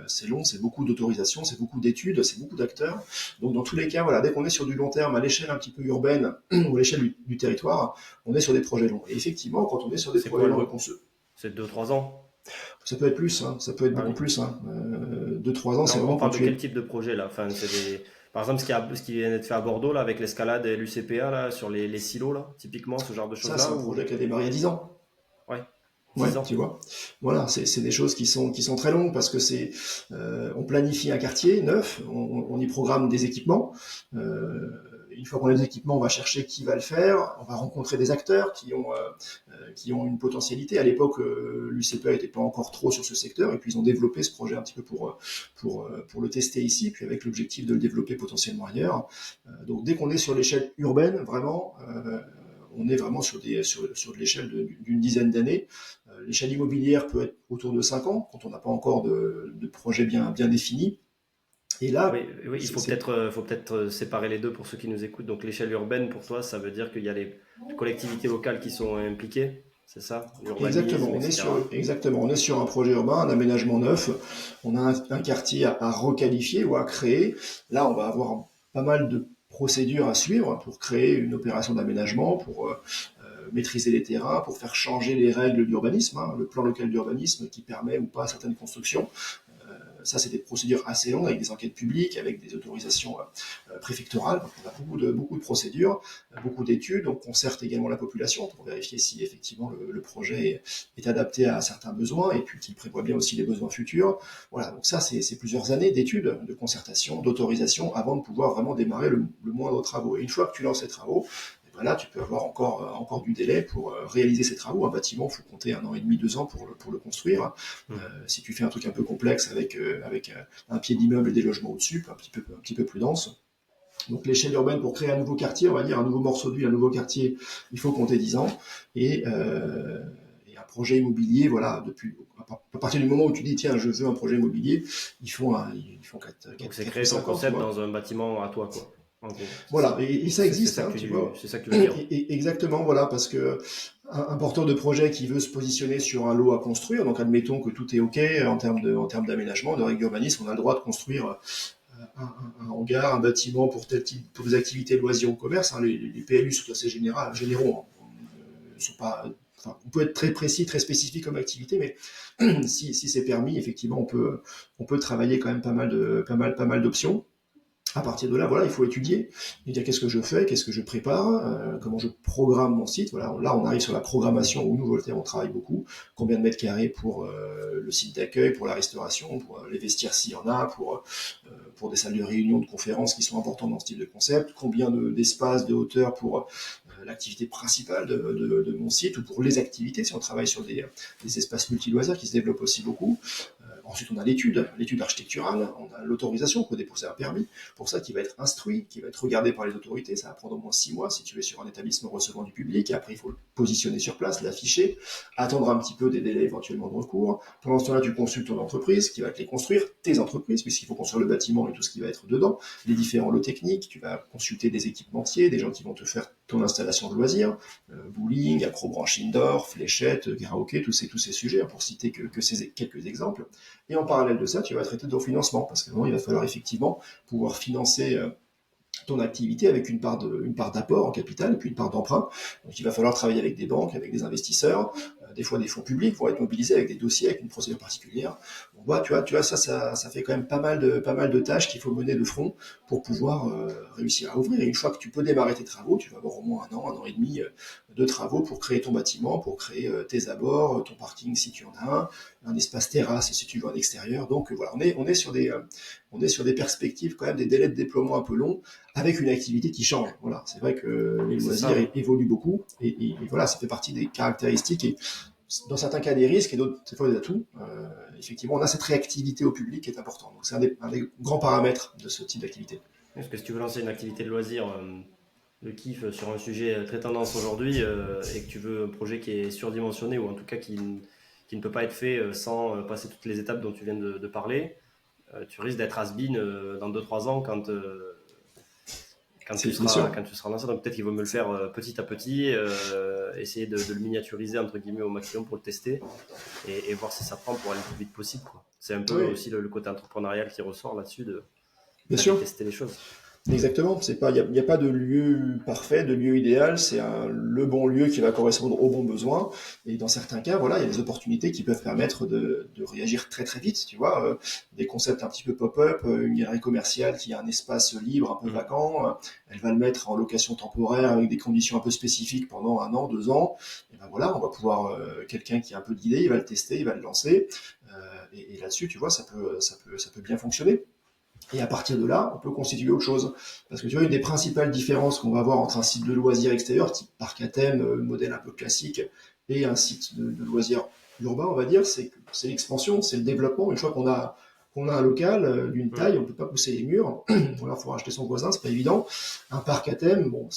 c'est beaucoup d'autorisation, c'est beaucoup d'études, c'est beaucoup d'acteurs. Donc dans tous les cas, voilà, dès qu'on est sur du long terme, à l'échelle un petit peu urbaine ou à l'échelle du territoire, on est sur des projets longs. Et effectivement, quand on est sur des C'est quoi projets longs, C'est 2-3 ans? ça peut être plus, hein, ça peut être Ah beaucoup oui. plus. Hein. 2-3 ans, Là, c'est on vraiment quand parle de tu quel es. type de projet là? Enfin, par exemple, ce qui vient d'être fait à Bordeaux là, avec l'escalade et l'UCPA là, sur les silos là, typiquement, ce genre de Ça, c'est choses-là un ou... projet qui a démarré il y a 10 ans. Ouais, Ouais, 10 tu ans. vois. Voilà, c'est des choses qui sont très longues parce que on planifie un quartier neuf, on y programme des équipements. Une fois qu'on a des équipements, on va chercher qui va le faire, on va rencontrer des acteurs qui ont une potentialité. À l'époque, l'UCPA n'était pas encore trop sur ce secteur et puis ils ont développé ce projet un petit peu pour le tester ici, puis avec l'objectif de le développer potentiellement ailleurs. Donc dès qu'on est sur l'échelle urbaine, vraiment, on est vraiment sur de l'échelle d'une dizaine d'années. L'échelle immobilière peut être autour de 5 ans, quand on n'a pas encore de projet bien défini. Et Oui, là, oui, il c'est faut peut-être séparer les deux pour ceux qui nous écoutent. Donc l'échelle urbaine, pour toi, ça veut dire qu'il y a les collectivités locales qui sont impliquées, c'est ça? L'urbanisme, etc. exactement, on est sur un projet urbain, un aménagement neuf. On a un quartier à requalifier ou à créer. Là, on va avoir pas mal de procédures à suivre pour créer une opération d'aménagement, pour maîtriser les terrains, pour faire changer les règles d'urbanisme, hein, le plan local d'urbanisme qui permet ou pas certaines constructions. Ça, c'est des procédures assez longues avec des enquêtes publiques, avec des autorisations préfectorales. Donc, on a beaucoup de procédures, beaucoup d'études. On concerte également la population pour vérifier si effectivement le projet est adapté à certains besoins et puis qu'il prévoit bien aussi les besoins futurs. Voilà, donc ça, c'est plusieurs années d'études, de concertation, d'autorisation avant de pouvoir vraiment démarrer le moindre travaux. Et une fois que tu lances ces travaux, ben là, tu peux avoir encore du délai pour réaliser ces travaux. Un bâtiment, il faut compter 1 an et demi, 2 ans pour le construire. Hmm. Si tu fais un truc un peu complexe avec un pied d'immeuble et des logements au-dessus, un petit peu plus dense. Donc l'échelle urbaine pour créer un nouveau quartier, on va dire un nouveau morceau de ville, un nouveau quartier, il faut compter 10 ans. Et, euh, et un projet immobilier, voilà, à partir du moment où tu dis tiens je veux un projet immobilier, ils font Donc c'est 4 ou créer ton 5 ans, tu concept vois. dans un bâtiment à toi, quoi. En gros, c'est Voilà, ça. et ça existe, hein, tu vois. C'est ça que tu veux dire. Exactement, voilà, parce que un porteur de projet qui veut se positionner sur un lot à construire, donc admettons que tout est OK en termes d'aménagement, de règles d'urbanisme, on a le droit de construire un hangar, un bâtiment pour tel type, pour des activités loisirs ou commerce. Hein, les PLU sont assez généraux, hein, sont pas, enfin, on peut être très précis, très spécifique comme activité, mais si c'est permis, effectivement, on peut travailler quand même pas mal d'options. À partir de là, voilà, il faut étudier, et dire qu'est-ce que je fais, qu'est-ce que je prépare, comment je programme mon site. Voilà, là, on arrive sur la programmation où nous, Voltaire, on travaille beaucoup. Combien de mètres carrés pour le site d'accueil, pour la restauration, pour les vestiaires s'il y en a, pour des salles de réunion, de conférences qui sont importantes dans ce type de concept. Combien d'espace, de hauteur pour l'activité principale de mon site ou pour les activités, si on travaille sur des espaces multi-loisirs qui se développent aussi beaucoup. Ensuite, on a l'étude architecturale, on a l'autorisation pour déposer un permis, pour ça qui va être instruit, qui va être regardé par les autorités. Ça va prendre au moins 6 mois si tu es sur un établissement recevant du public. Et après, il faut le positionner sur place, l'afficher, attendre un petit peu des délais éventuellement de recours. Pendant ce temps-là, tu consultes ton entreprise qui va te les construire, tes entreprises, puisqu'il faut construire le bâtiment et tout ce qui va être dedans, les différents lots techniques. Tu vas consulter des équipementiers, des gens qui vont te faire ton installation de loisirs, bowling, acrobranche indoor, fléchette, karaoké, tous ces sujets, pour citer que ces quelques exemples. Et en parallèle de ça, tu vas traiter de ton financement, parce qu'à un moment, il va falloir effectivement pouvoir financer ton activité avec une part d'apport en capital et puis une part d'emprunt. Donc il va falloir travailler avec des banques, avec des investisseurs, des fois des fonds publics vont être mobilisés avec des dossiers, avec une procédure particulière. On voit, tu vois, ça fait quand même pas mal de tâches qu'il faut mener de front pour pouvoir réussir à ouvrir. Et une fois que tu peux démarrer tes travaux, tu vas avoir au moins un an et demi de travaux pour créer ton bâtiment, pour créer tes abords, ton parking si tu en as un espace terrasse si tu veux un extérieur. Donc voilà, on est sur des perspectives quand même, des délais de déploiement un peu longs, avec une activité qui change. Voilà, c'est vrai que les loisirs évoluent beaucoup, et voilà, ça fait partie des caractéristiques et dans certains cas des risques et d'autres fois des atouts. Effectivement, on a cette réactivité au public qui est importante. Donc c'est un des grands paramètres de ce type d'activité. Parce que si tu veux lancer une activité de loisir, de kiff sur un sujet très tendance aujourd'hui, et que tu veux un projet qui est surdimensionné, ou en tout cas qui ne peut pas être fait sans passer toutes les étapes dont tu viens de parler, tu risques d'être has-been dans 2-3 ans quand tu seras lancé. Donc peut-être qu'il vaut mieux le faire petit à petit, essayer de le miniaturiser entre guillemets au maximum pour le tester, et voir si ça prend pour aller le plus vite possible, quoi. C'est un peu aussi le côté entrepreneurial qui ressort là-dessus, de tester les choses. Exactement, il y a pas de lieu parfait, de lieu idéal, c'est le bon lieu qui va correspondre aux bons besoins. Et dans certains cas, voilà, il y a des opportunités qui peuvent permettre de réagir très très vite. Tu vois, des concepts un petit peu pop-up, une galerie commerciale qui a un espace libre, un peu vacant, elle va le mettre en location temporaire avec des conditions un peu spécifiques pendant 1 an, 2 ans. Et ben voilà, on va pouvoir quelqu'un qui a un peu d'idées, il va le tester, il va le lancer. Et là-dessus, tu vois, ça peut bien fonctionner. Et à partir de là, on peut constituer autre chose. Parce que tu vois, une des principales différences qu'on va avoir entre un site de loisirs extérieur, type parc à thème, modèle un peu classique, et un site de loisirs urbain, on va dire, c'est l'expansion, c'est le développement. Une fois qu'on a un local d'une taille, on ne peut pas pousser les murs. Ou alors, il faut racheter son voisin, c'est pas évident. Un parc à thème, bon,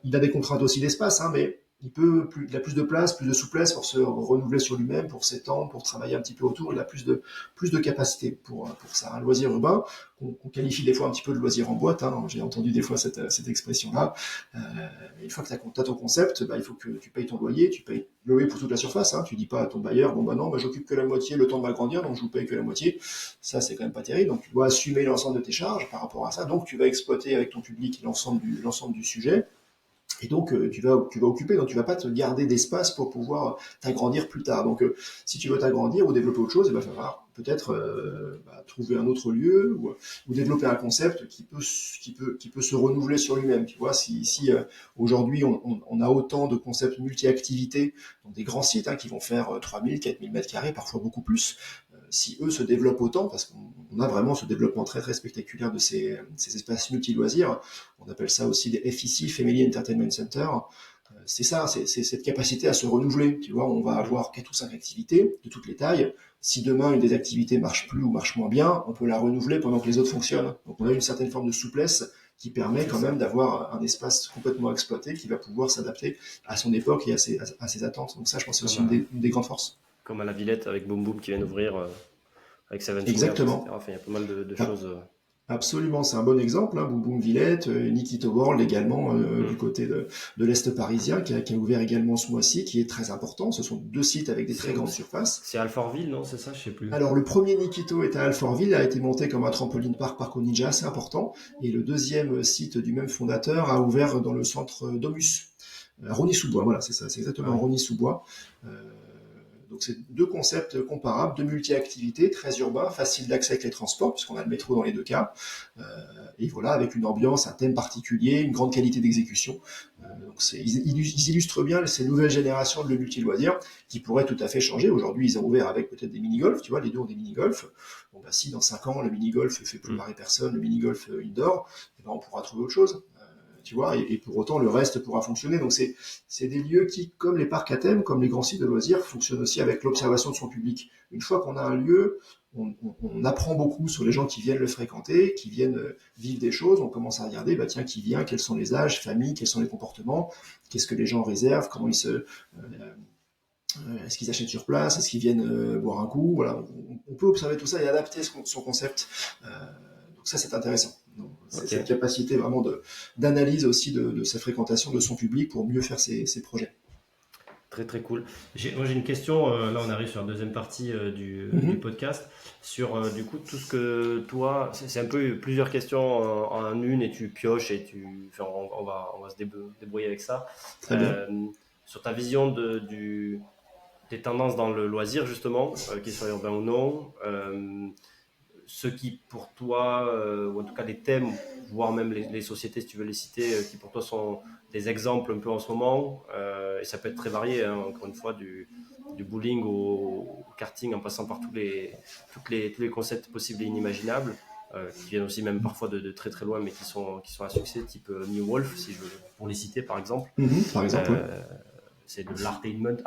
il a des contraintes aussi d'espace, hein, mais il a plus de place, plus de souplesse pour se renouveler sur lui-même, pour s'étendre, pour travailler un petit peu autour. Il a plus de capacité pour ça. Un loisir urbain, qu'on qualifie des fois un petit peu de loisir en boîte, hein. J'ai entendu des fois cette expression-là. Une fois que tu as ton concept, il faut que tu payes ton loyer, tu payes le loyer pour toute la surface, hein. Tu dis pas à ton bailleur, bon non, j'occupe que la moitié, le temps de m'agrandir, donc je vous paye que la moitié. Ça, c'est quand même pas terrible. Donc tu dois assumer l'ensemble de tes charges par rapport à ça. Donc tu vas exploiter avec ton public l'ensemble du sujet. Et donc, tu vas occuper, donc tu vas pas te garder d'espace pour pouvoir t'agrandir plus tard. Donc, si tu veux t'agrandir ou développer autre chose, il va falloir peut-être trouver un autre lieu ou développer un concept qui peut se renouveler sur lui-même. Tu vois, si aujourd'hui on a autant de concepts multi-activités, donc des grands sites qui vont faire 3000, 4000 mètres carrés, parfois beaucoup plus. Si eux se développent autant, parce qu'on a vraiment ce développement très très spectaculaire de ces espaces multi-loisirs, on appelle ça aussi des FEC, Family Entertainment Center, c'est ça, c'est cette capacité à se renouveler. Tu vois, on va avoir 4 ou 5 activités de toutes les tailles. Si demain une des activités marche plus ou marche moins bien, on peut la renouveler pendant que les autres fonctionnent. Donc on a une certaine forme de souplesse qui permet quand même d'avoir un espace complètement exploité qui va pouvoir s'adapter à son époque et à ses attentes. Donc ça, je pense que c'est aussi une des grandes forces. Comme à la Villette avec Boom Boom qui vient d'ouvrir avec Seven Fingers, Exactement. etc. Enfin, il y a pas mal de choses. Absolument, c'est un bon exemple. Boom Boom Villette, Nikito World également du côté de l'Est parisien qui a ouvert également ce mois-ci, qui est très important. Ce sont 2 sites avec des très grandes surfaces. C'est Alfortville, non? C'est ça, je sais plus. Alors le premier Nikito est à Alfortville, a été monté comme un trampoline parc au Ninja, assez important. Et le deuxième site du même fondateur a ouvert dans le centre Domus, à Rosny-sous-Bois. Voilà, c'est ça, c'est exactement Rosny-sous-Bois. Donc c'est 2 concepts comparables, de multi-activités, très urbains, facile d'accès avec les transports, puisqu'on a le métro dans les 2 cas. Et voilà, avec une ambiance, un thème particulier, une grande qualité d'exécution. Donc ils illustrent bien ces nouvelles générations de multi-loisirs qui pourraient tout à fait changer. Aujourd'hui, ils ont ouvert avec peut-être des mini-golf, tu vois, les 2 ont des mini-golf. Bon, si dans 5 ans, le mini-golf fait plus marrer personne, le mini-golf indoor, on pourra trouver autre chose. tu vois, et pour autant le reste pourra fonctionner. Donc c'est des lieux qui, comme les parcs à thème, comme les grands sites de loisirs, fonctionnent aussi avec l'observation de son public. Une fois qu'on a un lieu, on apprend beaucoup sur les gens qui viennent le fréquenter, qui viennent vivre des choses. On commence à regarder, bah tiens, qui vient, quels sont les âges, familles, quels sont les comportements, qu'est-ce que les gens réservent, comment ils se est-ce qu'ils achètent sur place, est-ce qu'ils viennent boire un coup, voilà. On peut observer tout ça et adapter son concept. Donc ça, c'est intéressant. C'est cette capacité vraiment d'analyse aussi de sa fréquentation de son public pour mieux faire ses projets. Très très cool. Moi j'ai une question, là on arrive sur la deuxième partie du podcast, sur du coup tout ce que toi, c'est un peu plusieurs questions en une et tu pioches et enfin, on va se débrouiller avec ça. Très bien. Sur ta vision des tendances dans le loisir justement, qu'ils soient urbains ou non, ce qui pour toi, ou en tout cas les thèmes, voire même les sociétés si tu veux les citer, qui pour toi sont des exemples un peu en ce moment, et ça peut être très varié, hein, encore une fois, du bowling au karting en passant par tous les concepts possibles et inimaginables, qui viennent aussi même parfois de très très loin mais qui sont à succès, type New Wolf, si je veux, pour les citer par exemple. Par exemple, oui. C'est de l'artainment,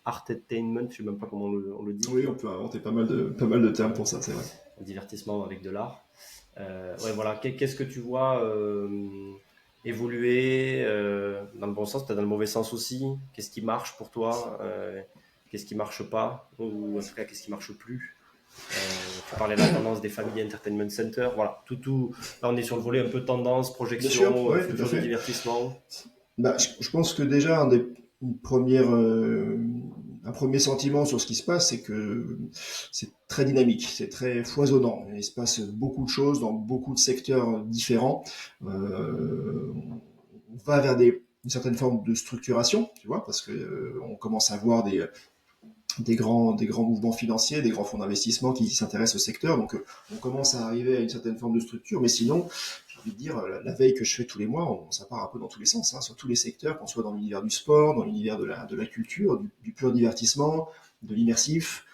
artainment, je sais même pas comment on le dit. Oui, on peut inventer pas mal de termes pour ça, c'est vrai. Un divertissement avec de l'art. Ouais, voilà. Qu'est-ce que tu vois évoluer dans le bon sens, peut-être dans le mauvais sens aussi? Qu'est-ce qui marche pour toi? Qu'est-ce qui marche pas? Ou en tout cas, qu'est-ce qui marche plus? Tu parlais de la tendance des Family Entertainment Center. Voilà, tout. Là, on est sur le volet un peu tendance, Bien sûr, projection, ouais, tout à futur du fait. divertissement. Bah, je pense que déjà un premier sentiment sur ce qui se passe, c'est que c'est très dynamique, c'est très foisonnant. Il se passe beaucoup de choses dans beaucoup de secteurs différents. On va vers une certaine forme de structuration, tu vois, parce que on commence à voir des grands mouvements financiers, des grands fonds d'investissement qui s'intéressent au secteur. Donc, on commence à arriver à une certaine forme de structure. Mais sinon, j'ai envie de dire, la veille que je fais tous les mois, ça part un peu dans tous les sens, hein, sur tous les secteurs, qu'on soit dans l'univers du sport, dans l'univers de la culture, du pur divertissement, de l'immersif,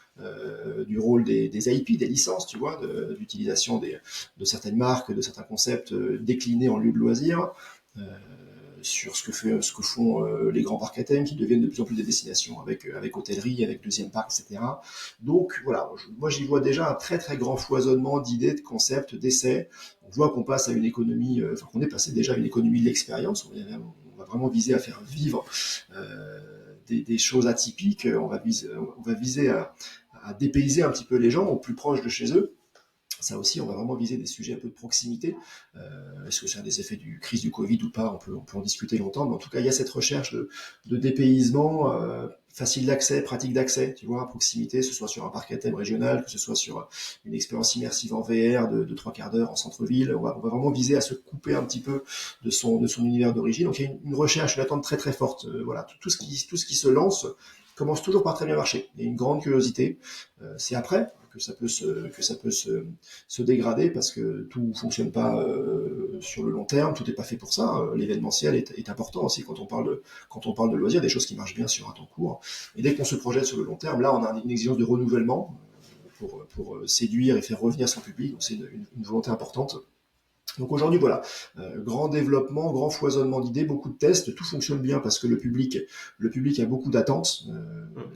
du rôle des IP, des licences, tu vois, d'utilisation de certaines marques, de certains concepts déclinés en lieu de loisirs. Sur ce que font les grands parcs à thème qui deviennent de plus en plus des destinations avec hôtellerie, avec deuxième parc, etc. Donc voilà, moi j'y vois déjà un très très grand foisonnement d'idées, de concepts, d'essais. On voit qu'on passe à une économie, enfin qu'on est passé déjà à une économie de l'expérience. On va vraiment viser à faire vivre des choses atypiques. On va viser à dépayser un petit peu les gens au plus proche de chez eux. Ça aussi, on va vraiment viser des sujets un peu de proximité. Est-ce que c'est un des effets du crise du Covid ou pas, on peut en discuter longtemps, mais en tout cas, il y a cette recherche de dépaysement, facile d'accès, pratique d'accès, tu vois, à proximité, que ce soit sur un parc à thème régional, que ce soit sur une expérience immersive en VR de 3 quarts d'heure en centre-ville. On va vraiment viser à se couper un petit peu de son univers d'origine. Donc il y a une recherche, une attente très très forte. Voilà, tout ce qui se lance commence toujours par très bien marcher. Il y a une grande curiosité. C'est après que ça peut se dégrader parce que tout fonctionne pas sur le long terme, tout n'est pas fait pour ça. L'événementiel est important aussi quand on parle de loisirs, des choses qui marchent bien sur un temps court. Et dès qu'on se projette sur le long terme, là on a une exigence de renouvellement pour séduire et faire revenir son public. Donc c'est une volonté importante. Donc aujourd'hui, voilà, grand développement, grand foisonnement d'idées, beaucoup de tests, tout fonctionne bien parce que le public a beaucoup d'attentes.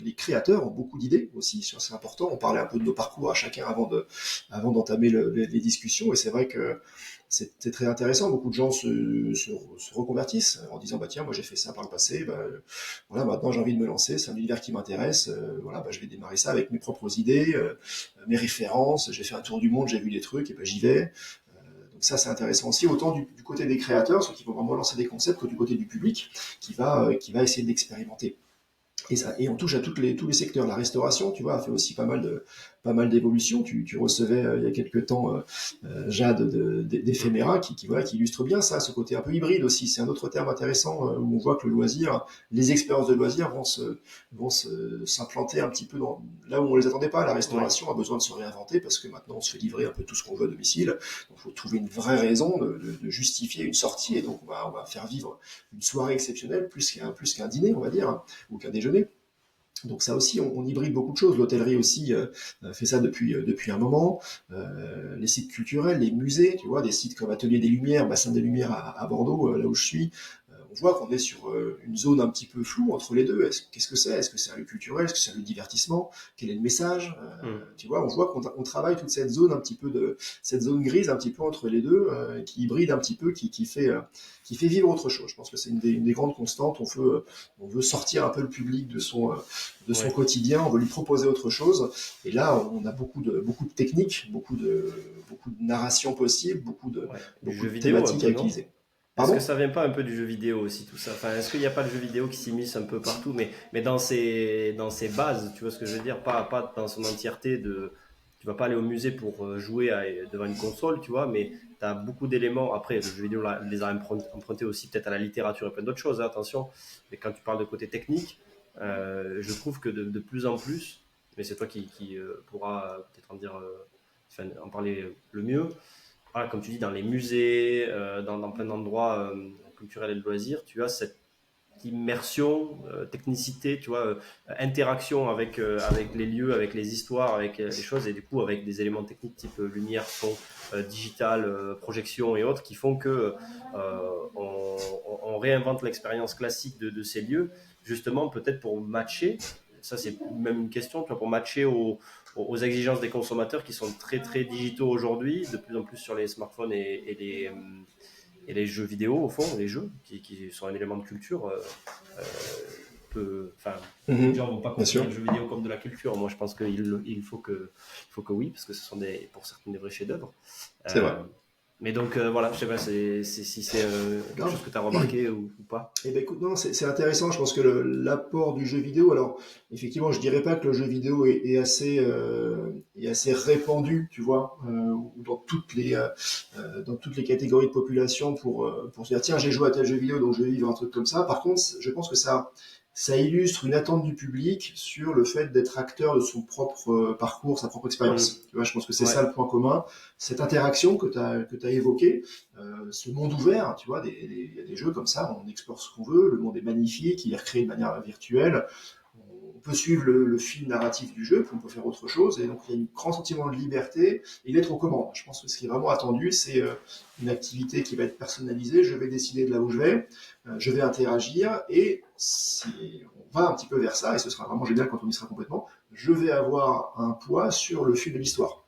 Les créateurs ont beaucoup d'idées aussi, c'est important. On parlait un peu de nos parcours à chacun avant d'entamer les discussions, et c'est vrai que c'est très intéressant. Beaucoup de gens se reconvertissent en disant bah tiens, moi j'ai fait ça par le passé, bah, voilà, maintenant j'ai envie de me lancer, c'est un univers qui m'intéresse, voilà, bah, je vais démarrer ça avec mes propres idées, mes références. J'ai fait un tour du monde, j'ai vu des trucs, et ben j'y vais. Donc ça, c'est intéressant aussi, autant du côté des créateurs, ceux qui vont vraiment lancer des concepts, que du côté du public, qui va essayer d'expérimenter. Et on touche à tous les secteurs. La restauration, tu vois, a fait aussi pas mal d'évolutions. Tu recevais il y a quelques temps Jade d'Ephéméra voilà, qui illustre bien ça, ce côté un peu hybride aussi. C'est un autre terme intéressant où on voit que le loisir, les expériences de loisir vont s'implanter un petit peu là où on les attendait pas. La restauration a besoin de se réinventer parce que maintenant on se fait livrer un peu tout ce qu'on veut à domicile. Donc il faut trouver une vraie raison de justifier une sortie, et donc on va faire vivre une soirée exceptionnelle plus qu'un dîner, on va dire, ou qu'un déjeuner. Donc ça aussi, on hybride beaucoup de choses. L'hôtellerie aussi fait ça depuis un moment. Les sites culturels, les musées, tu vois, des sites comme Atelier des Lumières, Bassin des Lumières à Bordeaux, là où je suis. On voit qu'on est sur une zone un petit peu floue entre les deux. Qu'est-ce que c'est? Est-ce que c'est un lieu culturel? Est-ce que c'est un lieu de divertissement? Quel est le message? Mm. Tu vois, on voit qu'on travaille toute cette zone un petit peu cette zone grise un petit peu entre les deux, qui hybride un petit peu, qui fait vivre autre chose. Je pense que c'est une des grandes constantes. On veut sortir un peu le public de son Ouais. quotidien, on veut lui proposer autre chose. Et là, on a beaucoup de techniques, beaucoup de narration possible, Ouais. Du beaucoup jeu de vidéo un thématiques à peu, non? utiliser. Est-ce que Pardon? ça vient pas un peu du jeu vidéo aussi, tout ça? Enfin, est-ce qu'il n'y a pas le jeu vidéo qui s'immisce un peu partout, mais dans ses bases, tu vois ce que je veux dire? Pas dans son entièreté de. Tu vas pas aller au musée pour jouer devant une console, tu vois, mais tu as beaucoup d'éléments. Après, le jeu vidéo les a empruntés aussi peut-être à la littérature et plein d'autres choses, hein, attention. Mais quand tu parles de côté technique, je trouve que de plus en plus, mais c'est toi qui pourra peut-être en dire, enfin, en parler le mieux, voilà, comme tu dis, dans les musées, dans plein d'endroits culturels et de loisirs, tu as cette immersion, technicité, tu vois, interaction avec les lieux, avec les histoires, avec les choses, et du coup avec des éléments techniques type lumière, son, digital, projection et autres, qui font que on réinvente l'expérience classique de ces lieux, justement peut-être pour matcher. Ça, c'est même une question, tu vois, pour matcher aux exigences des consommateurs qui sont très très digitaux aujourd'hui, de plus en plus sur les smartphones et les jeux vidéo, au fond, les jeux, qui sont un élément de culture. Euh, enfin, beaucoup de Mhm. gens ne vont pas Bien considérer sûr. le jeu vidéo comme de la culture. Moi, je pense qu'il faut que oui, parce que ce sont pour certains des vrais chefs-d'œuvre. C'est vrai. Euh, mais donc, voilà, je sais pas si c'est quelque chose Grave. que tu as remarqué ou pas. Eh ben écoute, non, c'est intéressant. Je pense que l'apport du jeu vidéo, alors effectivement, je dirais pas que le jeu vidéo est assez répandu, tu vois, ou dans toutes les catégories de population pour se dire tiens, j'ai joué à tel jeu vidéo, donc je vais vivre un truc comme ça. Par contre, je pense que ça illustre une attente du public sur le fait d'être acteur de son propre parcours, sa propre Mm. expérience. Tu vois, je pense que c'est Ouais. ça le point commun, cette interaction que tu as évoquée, ce monde ouvert, tu vois, il y a des jeux comme ça, on explore ce qu'on veut, le monde est magnifique, il est recréé de manière virtuelle, on peut suivre le fil narratif du jeu, puis on peut faire autre chose, et donc il y a un grand sentiment de liberté et d'être aux commandes. Je pense que ce qui est vraiment attendu, c'est une activité qui va être personnalisée, je vais décider de là où je vais interagir, et si on va un petit peu vers ça, et ce sera vraiment génial quand on y sera complètement, je vais avoir un poids sur le fil de l'histoire.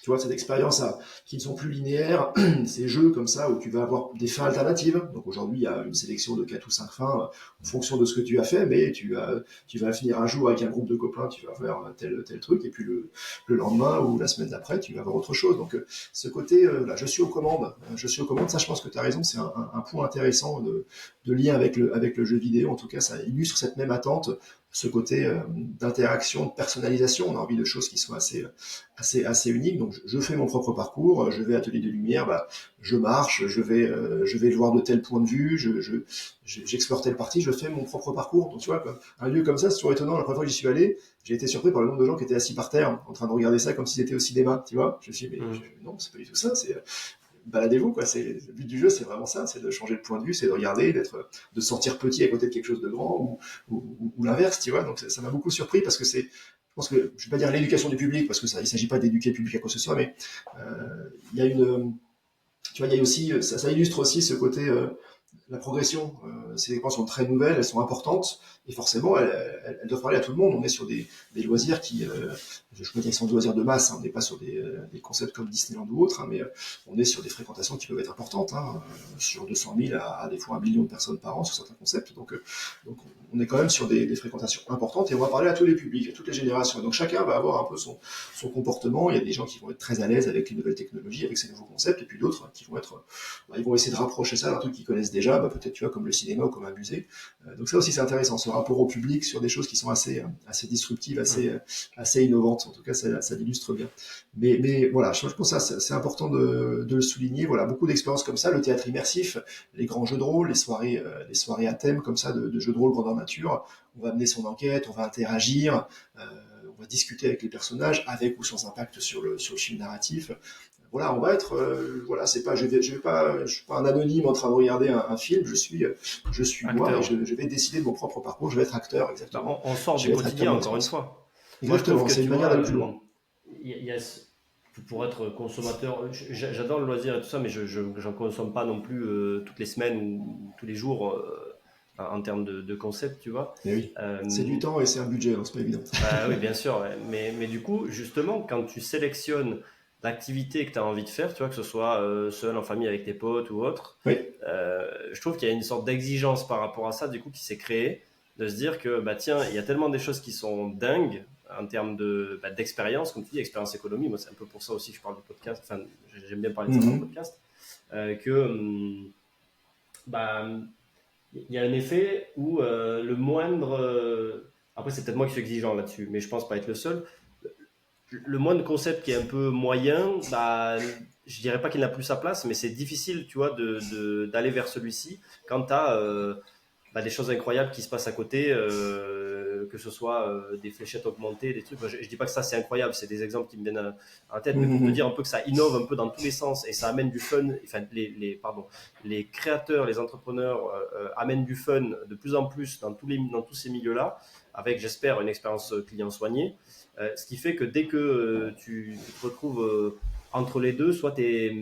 Tu vois, cette expérience qui ne sont plus linéaires, ces jeux comme ça où tu vas avoir des fins alternatives. Donc aujourd'hui, il y a une sélection de 4 ou 5 fins en fonction de ce que tu as fait, mais tu vas finir un jour avec un groupe de copains, tu vas faire tel truc, et puis le lendemain ou la semaine d'après, tu vas avoir autre chose. Donc ce côté, là, je suis aux commandes, ça je pense que tu as raison, c'est un point intéressant de lien avec le jeu vidéo. En tout cas, ça illustre cette même attente, ce côté d'interaction, de personnalisation. On a envie de choses qui sont assez unique. Donc je fais mon propre parcours, je vais à Atelier de Lumière, bah, je marche, je vais le voir de tel point de vue, j'explore telle partie, je fais mon propre parcours. Donc tu vois, comme, un lieu comme ça, c'est toujours étonnant. La première fois que j'y suis allé, j'ai été surpris par le nombre de gens qui étaient assis par terre en train de regarder ça comme s'ils étaient au cinéma. Tu vois, je me suis dit, mais Mm. non, c'est pas du tout ça. C'est baladez-vous quoi. C'est le but du jeu, c'est vraiment ça, c'est de changer de point de vue, c'est de regarder, de se sentir petit à côté de quelque chose de grand ou l'inverse, tu vois. Donc ça m'a beaucoup surpris parce que je pense que je vais pas dire l'éducation du public parce que ça, il s'agit pas d'éduquer le public à quoi que ce soit, mais il y a tu vois, il y a aussi, ça illustre aussi ce côté la progression. Ces écrans sont très nouvelles, elles sont importantes, et forcément, elles doivent parler à tout le monde. On est sur des loisirs je peux dire qu'ils sont des loisirs de masse, hein. On n'est pas sur des concepts comme Disneyland ou autre, hein, mais on est sur des fréquentations qui peuvent être importantes, hein, sur 200 000 à des fois 1 million de personnes par an sur certains concepts. Donc on est quand même sur des fréquentations importantes, et on va parler à tous les publics, à toutes les générations. Et donc chacun va avoir un peu son comportement. Il y a des gens qui vont être très à l'aise avec les nouvelles technologies, avec ces nouveaux concepts, et puis d'autres qui vont être ils vont essayer de rapprocher ça d'un truc qu'ils connaissent déjà, bah, peut-être tu vois comme le cinéma ou comme un musée. Donc ça aussi c'est intéressant, ce rapport au public sur des choses qui sont assez disruptives, Mm. assez innovantes. En tout cas, ça l'illustre bien. Mais voilà, je pense que ça c'est important de le souligner. Voilà, beaucoup d'expériences comme ça, le théâtre immersif, les grands jeux de rôle, les soirées à thème comme ça de jeux de rôle grandeur nature. On va mener son enquête, on va interagir, on va discuter avec les personnages, avec ou sans impact sur le film narratif. voilà, on va être, voilà, c'est pas, je suis pas un anonyme en train de regarder un film. Je suis moi et Acteur. je vais décider de mon propre parcours. Je vais être acteur, Bah, exactement. on sort Je du vais être acteur quotidien, de mon encore une expérience. fois. Moi, je trouve Exactement. que, C'est une tu manière vois, d'aller plus loin. il y a, pour être consommateur, j'adore le loisir et tout ça, mais je n'en consomme pas non plus toutes les semaines ou tous les jours en termes de concept, tu vois. Mais oui, c'est Euh, du temps et c'est un budget, hein, c'est pas évident. Bah oui, bien sûr, ouais. Mais du coup, justement, quand tu sélectionnes l'activité que tu as envie de faire, tu vois, que ce soit seul, en famille, avec tes potes ou autre, Oui. je trouve qu'il y a une sorte d'exigence par rapport à ça, du coup, qui s'est créée, de se dire que, bah tiens, il y a tellement des choses qui sont dingues en termes d'expérience, comme tu dis, expérience économie, moi c'est un peu pour ça aussi que je parle du podcast, enfin, j'aime bien parler de ça dans le Mhm. podcast, que, bah, il y a un effet où le moindre. Après, c'est peut-être moi qui suis exigeant là-dessus, mais je pense pas être le seul. Le moindre concept qui est un peu moyen, bah, je dirais pas qu'il n'a plus sa place, mais c'est difficile, tu vois, d'aller vers celui-ci quand tu as des choses incroyables qui se passent à côté, que ce soit des fléchettes augmentées, des trucs. Moi, je dis pas que ça c'est incroyable, c'est des exemples qui me viennent en tête, mais pour te Mhm. dire un peu que ça innove un peu dans tous les sens et ça amène du fun. Enfin, les créateurs, les entrepreneurs amènent du fun de plus en plus dans tous ces milieux-là, avec j'espère une expérience client soignée. Ce qui fait que dès que tu te retrouves entre les deux, soit t'es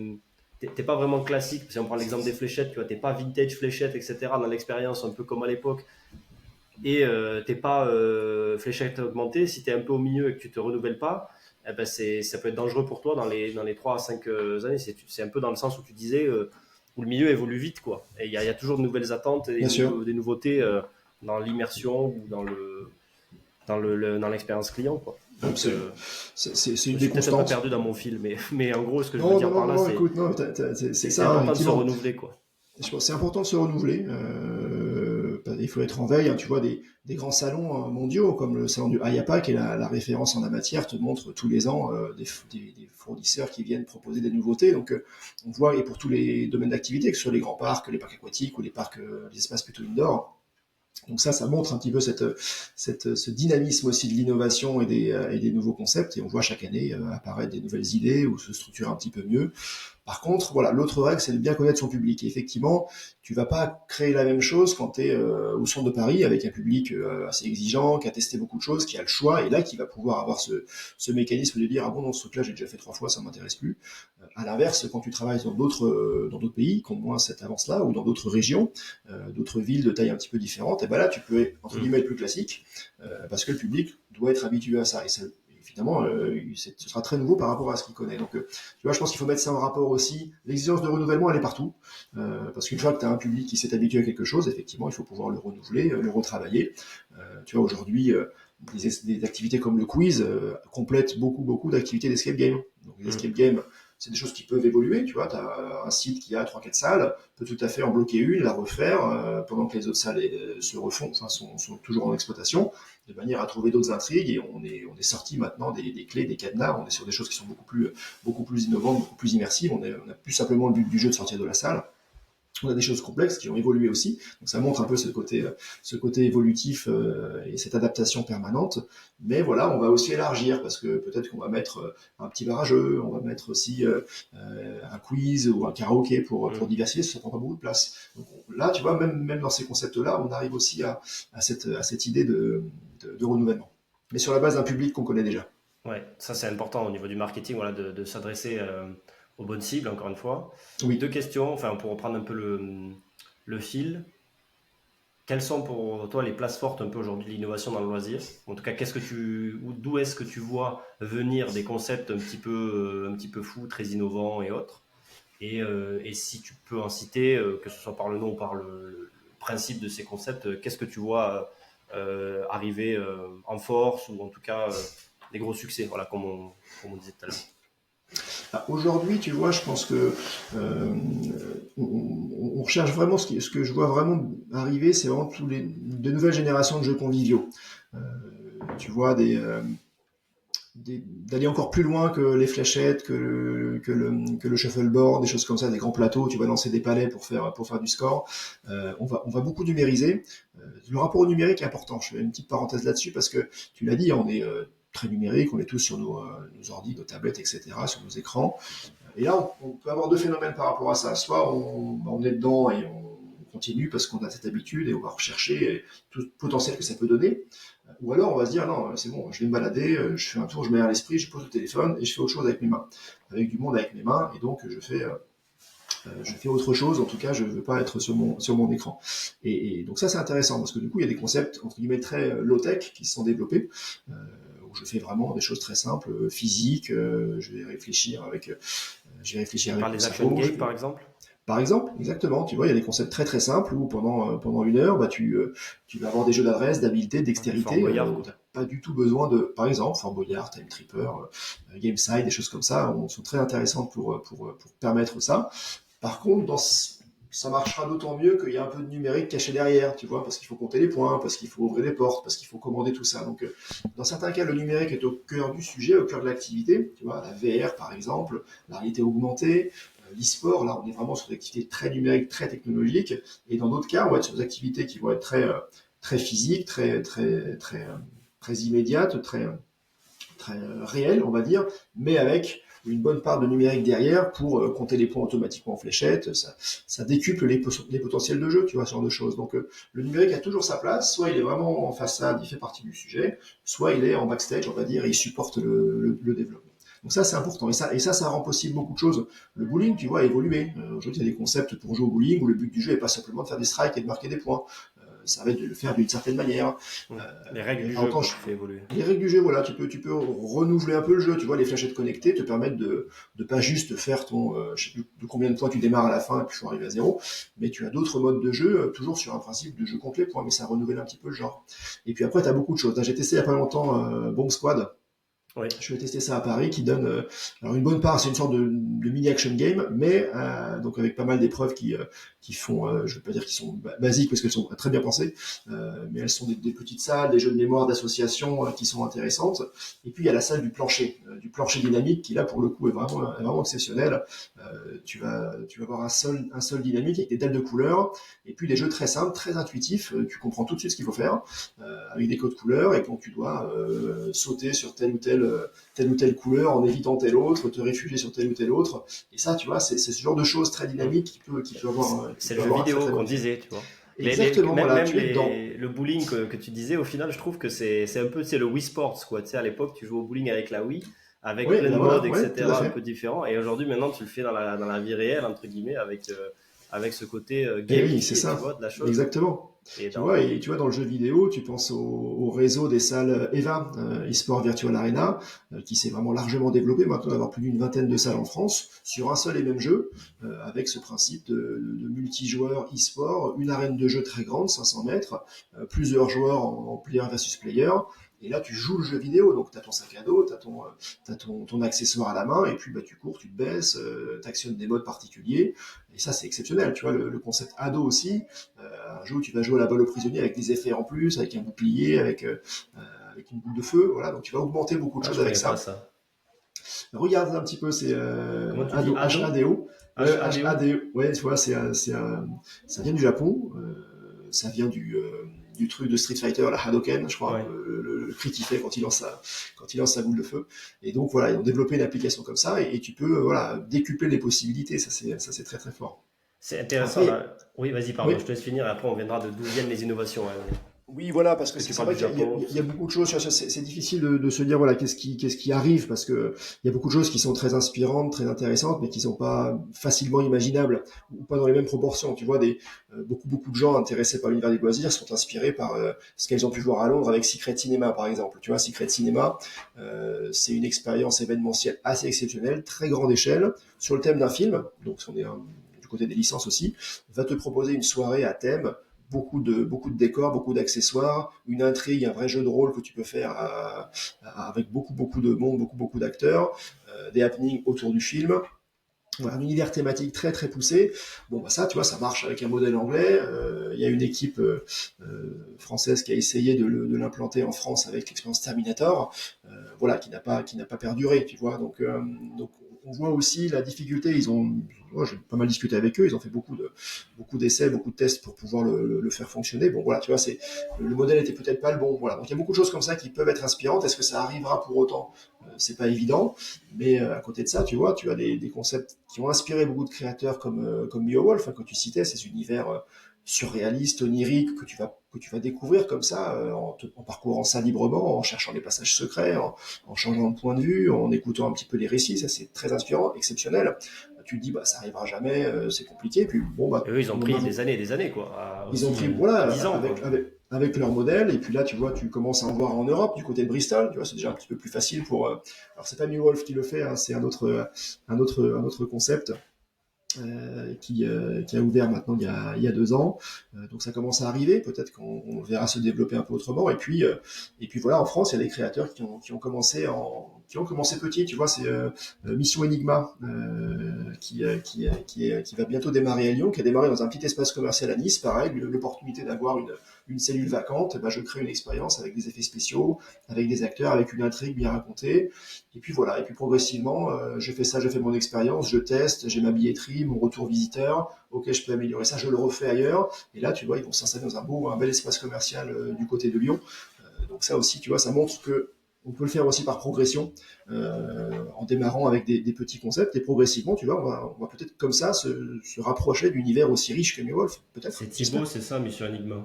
pas vraiment classique. Si on prend l'exemple des fléchettes, tu vois, t'es pas vintage fléchette, etc. dans l'expérience, un peu comme à l'époque, et t'es pas fléchette augmentée. Si t'es un peu au milieu et que tu te renouvelles pas, eh ben ça peut être dangereux pour toi dans les 3 à 5 années. C'est un peu dans le sens où tu disais où le milieu évolue vite, quoi. Et il y a toujours de nouvelles attentes et Bien sûr. des nouveautés dans l'immersion ou dans l'expérience client, quoi. Donc, Absolument. C'est je une me des suis peut-être un peu constantes. perdu dans mon fil, mais en gros, ce que je veux Non, non, dire non, par là, non, écoute, non, c'est c'est ça, hein, important de se effectivement. renouveler, quoi. Je pense que c'est important de se renouveler. Il faut être en veille. Hein, tu vois, des grands salons mondiaux, comme le salon du IAPA, qui est la référence en la matière, te montre tous les ans des fournisseurs qui viennent proposer des nouveautés. Donc, on voit, et pour tous les domaines d'activité, que ce soit les grands parcs, les parcs aquatiques ou les parcs, les espaces plutôt indoor. Donc ça montre un petit peu ce dynamisme aussi de l'innovation et des nouveaux concepts. Et on voit chaque année apparaître des nouvelles idées ou se structurer un petit peu mieux. Par contre, voilà, l'autre règle, c'est de bien connaître son public. Et effectivement, tu vas pas créer la même chose quand tu es au centre de Paris avec un public assez exigeant, qui a testé beaucoup de choses, qui a le choix, et là, qui va pouvoir avoir ce mécanisme de dire, ah bon, non, ce truc-là, j'ai déjà fait 3 fois, ça m'intéresse plus. À l'inverse, quand tu travailles dans d'autres pays, qui ont moins cette avance-là, ou dans d'autres régions, d'autres villes de taille un petit peu différente, et ben là, tu peux être, entre Mm. guillemets, être plus classique, parce que le public doit être habitué à ça. Et ça, évidemment, ce sera très nouveau par rapport à ce qu'il connaît. Donc, tu vois, je pense qu'il faut mettre ça en rapport aussi. L'exigence de renouvellement, elle est partout. Parce qu'une fois que tu as un public qui s'est habitué à quelque chose, effectivement, il faut pouvoir le renouveler, le retravailler. Tu vois, aujourd'hui, des activités comme le quiz complètent beaucoup d'activités d'escape game. Donc, les escape Mm. games, c'est des choses qui peuvent évoluer. Tu vois, tu as un site qui a 3-4 salles, peut tout à fait en bloquer une, la refaire, pendant que les autres salles se refont, enfin, sont toujours en exploitation, de manière à trouver d'autres intrigues. Et on est sorti maintenant des clés, des cadenas. On est sur des choses qui sont beaucoup plus innovantes, beaucoup plus immersives. On a plus simplement le but du jeu de sortir de la salle. On a des choses complexes qui ont évolué aussi. Donc ça montre un peu ce côté évolutif et cette adaptation permanente. Mais voilà, on va aussi élargir parce que peut-être qu'on va mettre un petit bar à jeu, on va mettre aussi un quiz ou un karaoké pour Mm. diversifier, ça prend pas beaucoup de place. Donc là, tu vois, même dans ces concepts-là, on arrive aussi à cette idée de renouvellement. Mais sur la base d'un public qu'on connaît déjà. Ouais, ça c'est important au niveau du marketing, voilà, de s'adresser aux bonnes cibles, encore une fois. Deux Oui. questions, enfin pour reprendre un peu le fil. Quelles sont pour toi les places fortes un peu aujourd'hui de l'innovation dans le loisir? En tout cas, d'où est-ce que tu vois venir des concepts un petit peu fous, très innovants et autres? Et si tu peux en citer, que ce soit par le nom ou par le principe de ces concepts, qu'est-ce que tu vois arriver en force ou en tout cas des gros succès, voilà, comme on disait tout à l'heure. Ah, aujourd'hui, tu vois, je pense que euh, on recherche vraiment ce que je vois vraiment arriver, c'est vraiment de nouvelles générations de jeux conviviaux. Euh, tu vois, d'aller encore plus loin que les fléchettes, que le shuffleboard, des choses comme ça, des grands plateaux, tu vas lancer des palets pour faire du score. On va beaucoup numériser. Le rapport au numérique est important. Je fais une petite parenthèse là-dessus parce que tu l'as dit, on est très numérique, on est tous sur nos ordi, nos tablettes, etc., sur nos écrans. Et là, on peut avoir deux phénomènes par rapport à ça. Soit on est dedans et on continue parce qu'on a cette habitude et on va rechercher tout le potentiel que ça peut donner. Ou alors on va se dire non, c'est bon, je vais me balader, je fais un tour, je mets à l'esprit, je pose le téléphone et je fais autre chose avec mes mains, avec du monde avec mes mains, et donc je fais autre chose. En tout cas, je ne veux pas être sur mon écran. Et donc ça, c'est intéressant parce que du coup, il y a des concepts entre guillemets très low-tech qui se sont développés. Où je fais vraiment des choses très simples, physiques. Je vais réfléchir Tu avec parles mon des action cerveau. games, par exemple? Par exemple, exactement, tu vois, il y a des concepts très très simples où pendant une heure, bah, tu vas avoir des jeux d'adresse, d'habileté, de Ouais, Fort dextérité, Boyard, où tu quoi. n'as pas du tout besoin de, par exemple, Fort Boyard, Time Tripper, Gameside, des choses comme ça, sont très intéressantes pour permettre ça. Par contre, ça marchera d'autant mieux qu'il y a un peu de numérique caché derrière, tu vois, parce qu'il faut compter les points, parce qu'il faut ouvrir les portes, parce qu'il faut commander tout ça. Donc, dans certains cas, le numérique est au cœur du sujet, au cœur de l'activité, tu vois, la VR par exemple, la réalité augmentée, l'e-sport, là, on est vraiment sur des activités très numériques, très technologiques, et dans d'autres cas, on va être sur des activités qui vont être très physiques, très immédiates, très réel, on va dire, mais avec une bonne part de numérique derrière pour compter les points automatiquement en fléchette. Ça décuple les potentiels de jeu, tu vois, ce genre de choses. Donc le numérique a toujours sa place. Soit il est vraiment en façade, il fait partie du sujet, soit il est en backstage, on va dire, et il supporte le développement. Donc ça, c'est important. Ça rend possible beaucoup de choses. Le bowling, tu vois, a évolué. Aujourd'hui, il y a des concepts pour jouer au bowling où le but du jeu n'est pas simplement de faire des strikes et de marquer des points. Ça va être de le faire d'une certaine manière. Mm. Euh, Les règles du en jeu, temps, quoi, tu fais évoluer. les règles du jeu, voilà, tu peux renouveler un peu le jeu. Tu vois, les fléchettes connectées te permettent de pas juste faire je sais plus de combien de points tu démarres à la fin et puis il faut arriver à zéro, mais tu as d'autres modes de jeu, toujours sur un principe de jeu complet, point, mais ça renouvelle un petit peu le genre. Et puis après, tu as beaucoup de choses. Là, j'ai testé il y a pas longtemps Bomb Squad. Oui. Je vais tester ça à Paris, qui donne alors une bonne part, c'est une sorte de mini action game, mais donc avec pas mal d'épreuves qui font, je ne veux pas dire qu'ils sont basiques parce qu'elles sont très bien pensées, mais elles sont des petites salles, des jeux de mémoire d'association qui sont intéressantes. Et puis il y a la salle du plancher dynamique qui là pour le coup est vraiment exceptionnel. Tu vas avoir un seul dynamique avec des dalles de couleurs, et puis des jeux très simples, très intuitifs. Tu comprends tout de suite ce qu'il faut faire avec des codes couleurs, et donc tu dois sauter sur telle ou telle couleur en évitant telle autre, te réfugier sur telle ou telle autre. Et ça, tu vois, c'est ce genre de choses très Mm. dynamiques qui peut avoir, qui C'est peut le jeu avoir un très vidéo très bon qu'on effet. disait, tu vois. Exactement, Même, voilà, même tu es dedans. le bowling que tu disais, au final, je trouve que c'est un peu c'est le Wii Sports, quoi. Tu sais, à l'époque, tu jouais au bowling avec la Wii, avec Oui, plein de ben modes, voilà, ouais, tout à etc., un fait. peu différents. Et aujourd'hui, maintenant, tu le fais dans la vie réelle, entre guillemets, avec ce côté Et oui, c'est gamifié, tu vois, ça, de la chose. exactement. Et Et tu vois, dans le jeu vidéo, tu penses au réseau des salles EVA, eSport Virtual Arena, qui s'est vraiment largement développé maintenant, d'avoir plus d'une vingtaine de salles en France, sur un seul et même jeu, avec ce principe de multijoueur eSport, une arène de jeu très grande, 500 mètres, plusieurs joueurs en player versus player, et là tu joues le jeu vidéo, donc tu as ton sac à dos, tu as ton accessoire à la main, et puis bah, tu cours, tu te baisses, tu actionnes des modes particuliers, et ça c'est exceptionnel, tu vois, le concept ado aussi, un jeu où tu vas jouer à la balle au prisonnier avec des effets en plus, avec un bouclier, avec une boule de feu, voilà, donc tu vas augmenter beaucoup de ah, choses je avec connais pas ça. ça. Regarde un petit peu, c'est Comment tu dis Ado, ado? H-A-D-O. Ouais, H-A-D-O? H-A-D-O. Ouais, tu vois, ça vient du Japon, ça vient du truc de Street Fighter, la Hadoken, je crois, Ouais. le cri qu'il fait quand il lance sa boule de feu. Et donc voilà, ils ont développé une application comme ça, et tu peux voilà décupler les possibilités, ça c'est très très fort. C'est intéressant, Après, là. Oui, vas-y, pardon, oui, je te laisse finir et après on viendra de d'où viennent les innovations, hein. oui, voilà, parce Parce que que tu c'est parles vrai du qu'il y a, Japon, il y tout a- il y a ça. beaucoup de choses. C'est difficile de se dire voilà qu'est-ce qui arrive parce que il y a beaucoup de choses qui sont très inspirantes, très intéressantes, mais qui sont pas facilement imaginables ou pas dans les mêmes proportions. Tu vois, beaucoup de gens intéressés par l'univers des loisirs sont inspirés par ce qu'elles ont pu voir à Londres avec Secret Cinema, par exemple. Tu vois, Secret Cinema, c'est une expérience événementielle assez exceptionnelle, très grande échelle, sur le thème d'un film. Donc, on est du côté des licences aussi, va te proposer une soirée à thème, beaucoup de décors, beaucoup d'accessoires, une intrigue, un vrai jeu de rôle que tu peux faire avec beaucoup de monde, beaucoup d'acteurs, des happenings autour du film. Voilà, un univers thématique très très poussé. Bon bah ça, tu vois, ça marche avec un modèle anglais. Il y a une équipe française qui a essayé de l'implanter en France avec l'expérience Terminator. Voilà, qui n'a pas perduré, tu vois. Donc on voit aussi la difficulté. Moi, j'ai pas mal discuté avec eux. Ils ont fait beaucoup d'essais, beaucoup de tests pour pouvoir le faire fonctionner. Bon, voilà, tu vois, le modèle était peut-être pas le bon. Voilà. Donc, il y a beaucoup de choses comme ça qui peuvent être inspirantes. Est-ce que ça arrivera pour autant? C'est pas évident. Mais à côté de ça, tu vois, tu as des concepts qui ont inspiré beaucoup de créateurs comme Beowulf, hein, que tu citais, ces univers surréalistes, oniriques que tu vas découvrir comme ça en parcourant ça librement, en cherchant les passages secrets, en changeant de point de vue, en écoutant un petit peu les récits. Ça, c'est très inspirant, exceptionnel. Tu te dis, bah, ça arrivera jamais, c'est compliqué. Puis bon, bah, Et eux, ils ont on pris a, des années, quoi. ils ont Aussi pris, voilà, 10 ans, quoi. avec leur modèle, et puis là, tu vois, tu commences à en voir en Europe, du côté de Bristol, tu vois, c'est déjà un petit peu plus facile pour. Alors, c'est pas New Wolf qui le fait, hein, c'est un autre concept qui a ouvert maintenant il y a 2 ans. Donc ça commence à arriver, peut-être qu'on verra se développer un peu autrement. Et puis voilà, en France, il y a des créateurs qui ont commencé petit. Tu vois, c'est Mission Enigma qui va bientôt démarrer à Lyon, qui a démarré dans un petit espace commercial à Nice. Pareil, l'opportunité d'avoir une cellule vacante. Ben, je crée une expérience avec des effets spéciaux, avec des acteurs, avec une intrigue bien racontée. Et puis voilà, et puis progressivement, je fais ça, je fais mon expérience, je teste, j'ai ma billetterie, mon retour visiteur, ok, je peux améliorer ça, je le refais ailleurs, et là, tu vois, ils vont s'installer dans un bel espace commercial du côté de Lyon. Donc ça aussi, tu vois, ça montre que on peut le faire aussi par progression, en démarrant avec des petits concepts, et progressivement, tu vois, on va peut-être comme ça se rapprocher d'univers aussi riche que New Wolf, peut-être, C'est j'espère. Thibaut, c'est ça, Mission Enigma.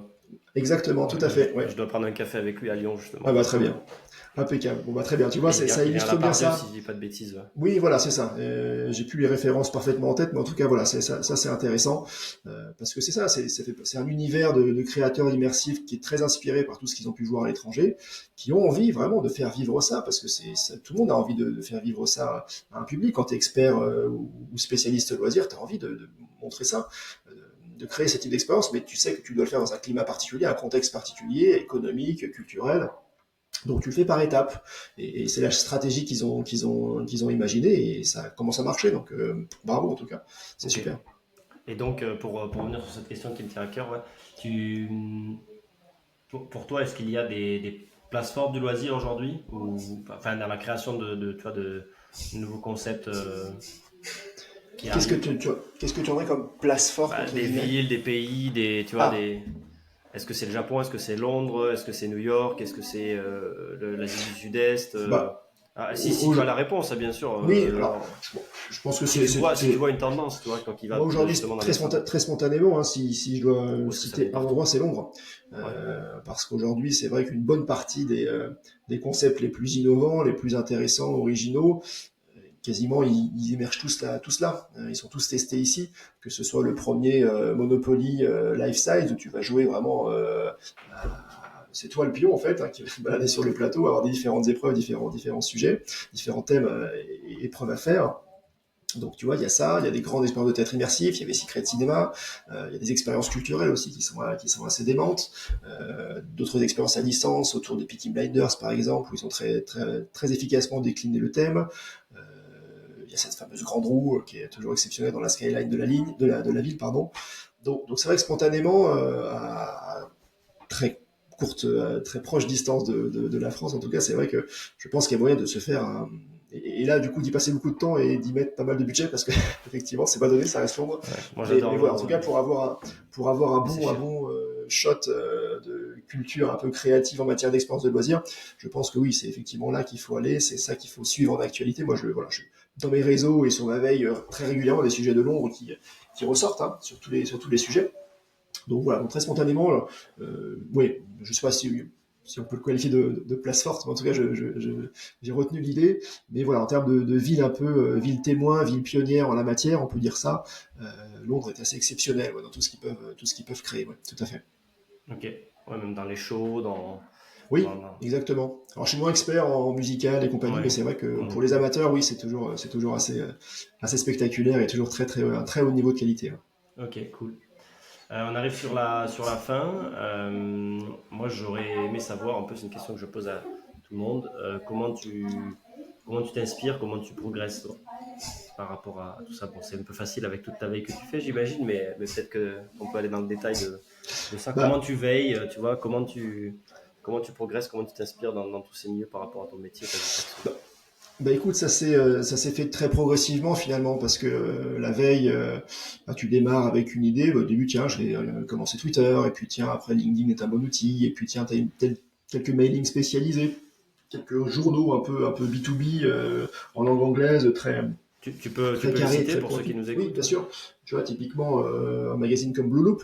Exactement, tout Ouais, à fait, ouais. je dois prendre un café avec lui à Lyon, Ah justement, bah donc, très bien, impeccable. Bon bah très bien, tu vois, et ça il vient à illustre la bien part 2, si ça. je dis pas de bêtises. Ouais. Oui, voilà, c'est ça. J'ai plus les références parfaitement en tête, mais en tout cas, voilà, ça c'est intéressant parce que c'est ça, c'est un univers de créateurs immersifs qui est très inspiré par tout ce qu'ils ont pu voir à l'étranger, qui ont envie vraiment de faire vivre ça, parce que tout le monde a envie de faire vivre ça à un public. Quand tu es expert ou spécialiste loisir, tu as envie de montrer ça, euh, de créer ce type d'expérience, mais tu sais que tu dois le faire dans un climat particulier, un contexte particulier, économique, culturel. Donc tu le fais par étapes, et c'est la stratégie qu'ils ont imaginée, et ça commence à marcher. Donc bravo en tout cas, c'est Ok. super. Et donc, pour revenir sur cette question qui me tient à cœur, ouais, tu, pour toi, est-ce qu'il y a des places fortes du loisir aujourd'hui, ou enfin dans la création tu vois, de nouveaux concepts qui arrivent? Qu'est-ce que tu aurais comme place forte Bah, entre des guillemets? villes, des pays, tu vois, Ah, des. Est-ce que c'est le Japon? Est-ce que c'est Londres? Est-ce que c'est New York? Est-ce que c'est l'Asie du Sud-Est? bah Ah, si au- tu as la réponse, hein, bien sûr. oui, alors je pense que Si tu vois une tendance, tu vois, quand il moi va aujourd'hui, justement dans les sens. très spontanément, hein, si je dois Où est-ce que ça citer un départ? endroit, c'est Londres. Ouais. Parce qu'aujourd'hui, c'est vrai qu'une bonne partie des concepts les plus innovants, les plus intéressants, originaux, quasiment ils émergent tous là. Ils sont tous testés ici, que ce soit le premier Monopoly Life Size où tu vas jouer vraiment. C'est toi le pion en fait, hein, qui va se balader sur le plateau, avoir des différentes épreuves, différents sujets, différents thèmes et épreuves à faire. Donc tu vois, il y a ça, il y a des grandes expériences de théâtre immersif, il y avait Secret Cinéma, il y a des expériences culturelles aussi qui sont assez démentes, d'autres expériences à distance autour de Peaky Blinders par exemple, où ils ont très efficacement décliné le thème. Euh, il y a cette fameuse grande roue qui est toujours exceptionnelle dans la skyline de la ligne, de la ville, pardon. Donc c'est vrai que spontanément, à très courte, très proche distance de la France, en tout cas, c'est vrai que je pense qu'il y a moyen de se faire et là, du coup, d'y passer beaucoup de temps et d'y mettre pas mal de budget parce que effectivement, c'est pas donné, ça reste Londres. Ouais. Moi, Mais j'adore voilà, en tout Londres, cas, pour avoir mais c'est un cher. bon shot de culture un peu créative en matière d'expérience de loisirs, je pense que oui, c'est effectivement là qu'il faut aller, c'est ça qu'il faut suivre en actualité. Moi, je suis dans mes réseaux et sur ma veille très régulièrement des sujets de Londres qui ressortent hein, sur tous les sujets. Donc voilà, donc très spontanément, oui, je sais pas si on peut le qualifier de place forte, mais en tout cas, j'ai retenu l'idée. Mais voilà, en termes de ville un peu, ville témoin, ville pionnière en la matière, on peut dire ça. Euh, Londres est assez exceptionnel ouais, dans tout ce qu'ils peuvent créer, ouais, tout à fait. Ok. Ouais, même dans les shows, Oui, exactement. Alors, je suis moins expert en musical et compagnie, mais Ouais, c'est vrai que moi non pour les plus. amateurs, oui, c'est toujours assez spectaculaire et toujours un très haut niveau de qualité. Ouais. Ok, cool. On arrive sur la fin. Moi, j'aurais aimé savoir, un peu, c'est une question que je pose à tout le monde, comment tu t'inspires, comment tu progresses, toi, par rapport à tout ça. Bon, c'est un peu facile avec toute ta veille que tu fais, j'imagine, mais peut-être qu'on peut aller dans le détail de ça. Comment Bah, tu veilles, tu vois, comment tu progresses, comment tu t'inspires dans tous ces milieux par rapport à ton métier, ta vie perso. Bah écoute, ça s'est fait très progressivement finalement parce que la veille, bah, tu démarres avec une idée. Bah, au début, tiens, je vais commencer Twitter, et puis tiens, après LinkedIn est un bon outil, et puis tiens, t'as quelques mailings spécialisés, quelques journaux un peu B2B en langue anglaise, Tu très peux les carré, citer très pour ceux pointu. qui nous Oui, écoutent? bien Ouais. sûr. Tu vois, typiquement un magazine comme Blue Loop,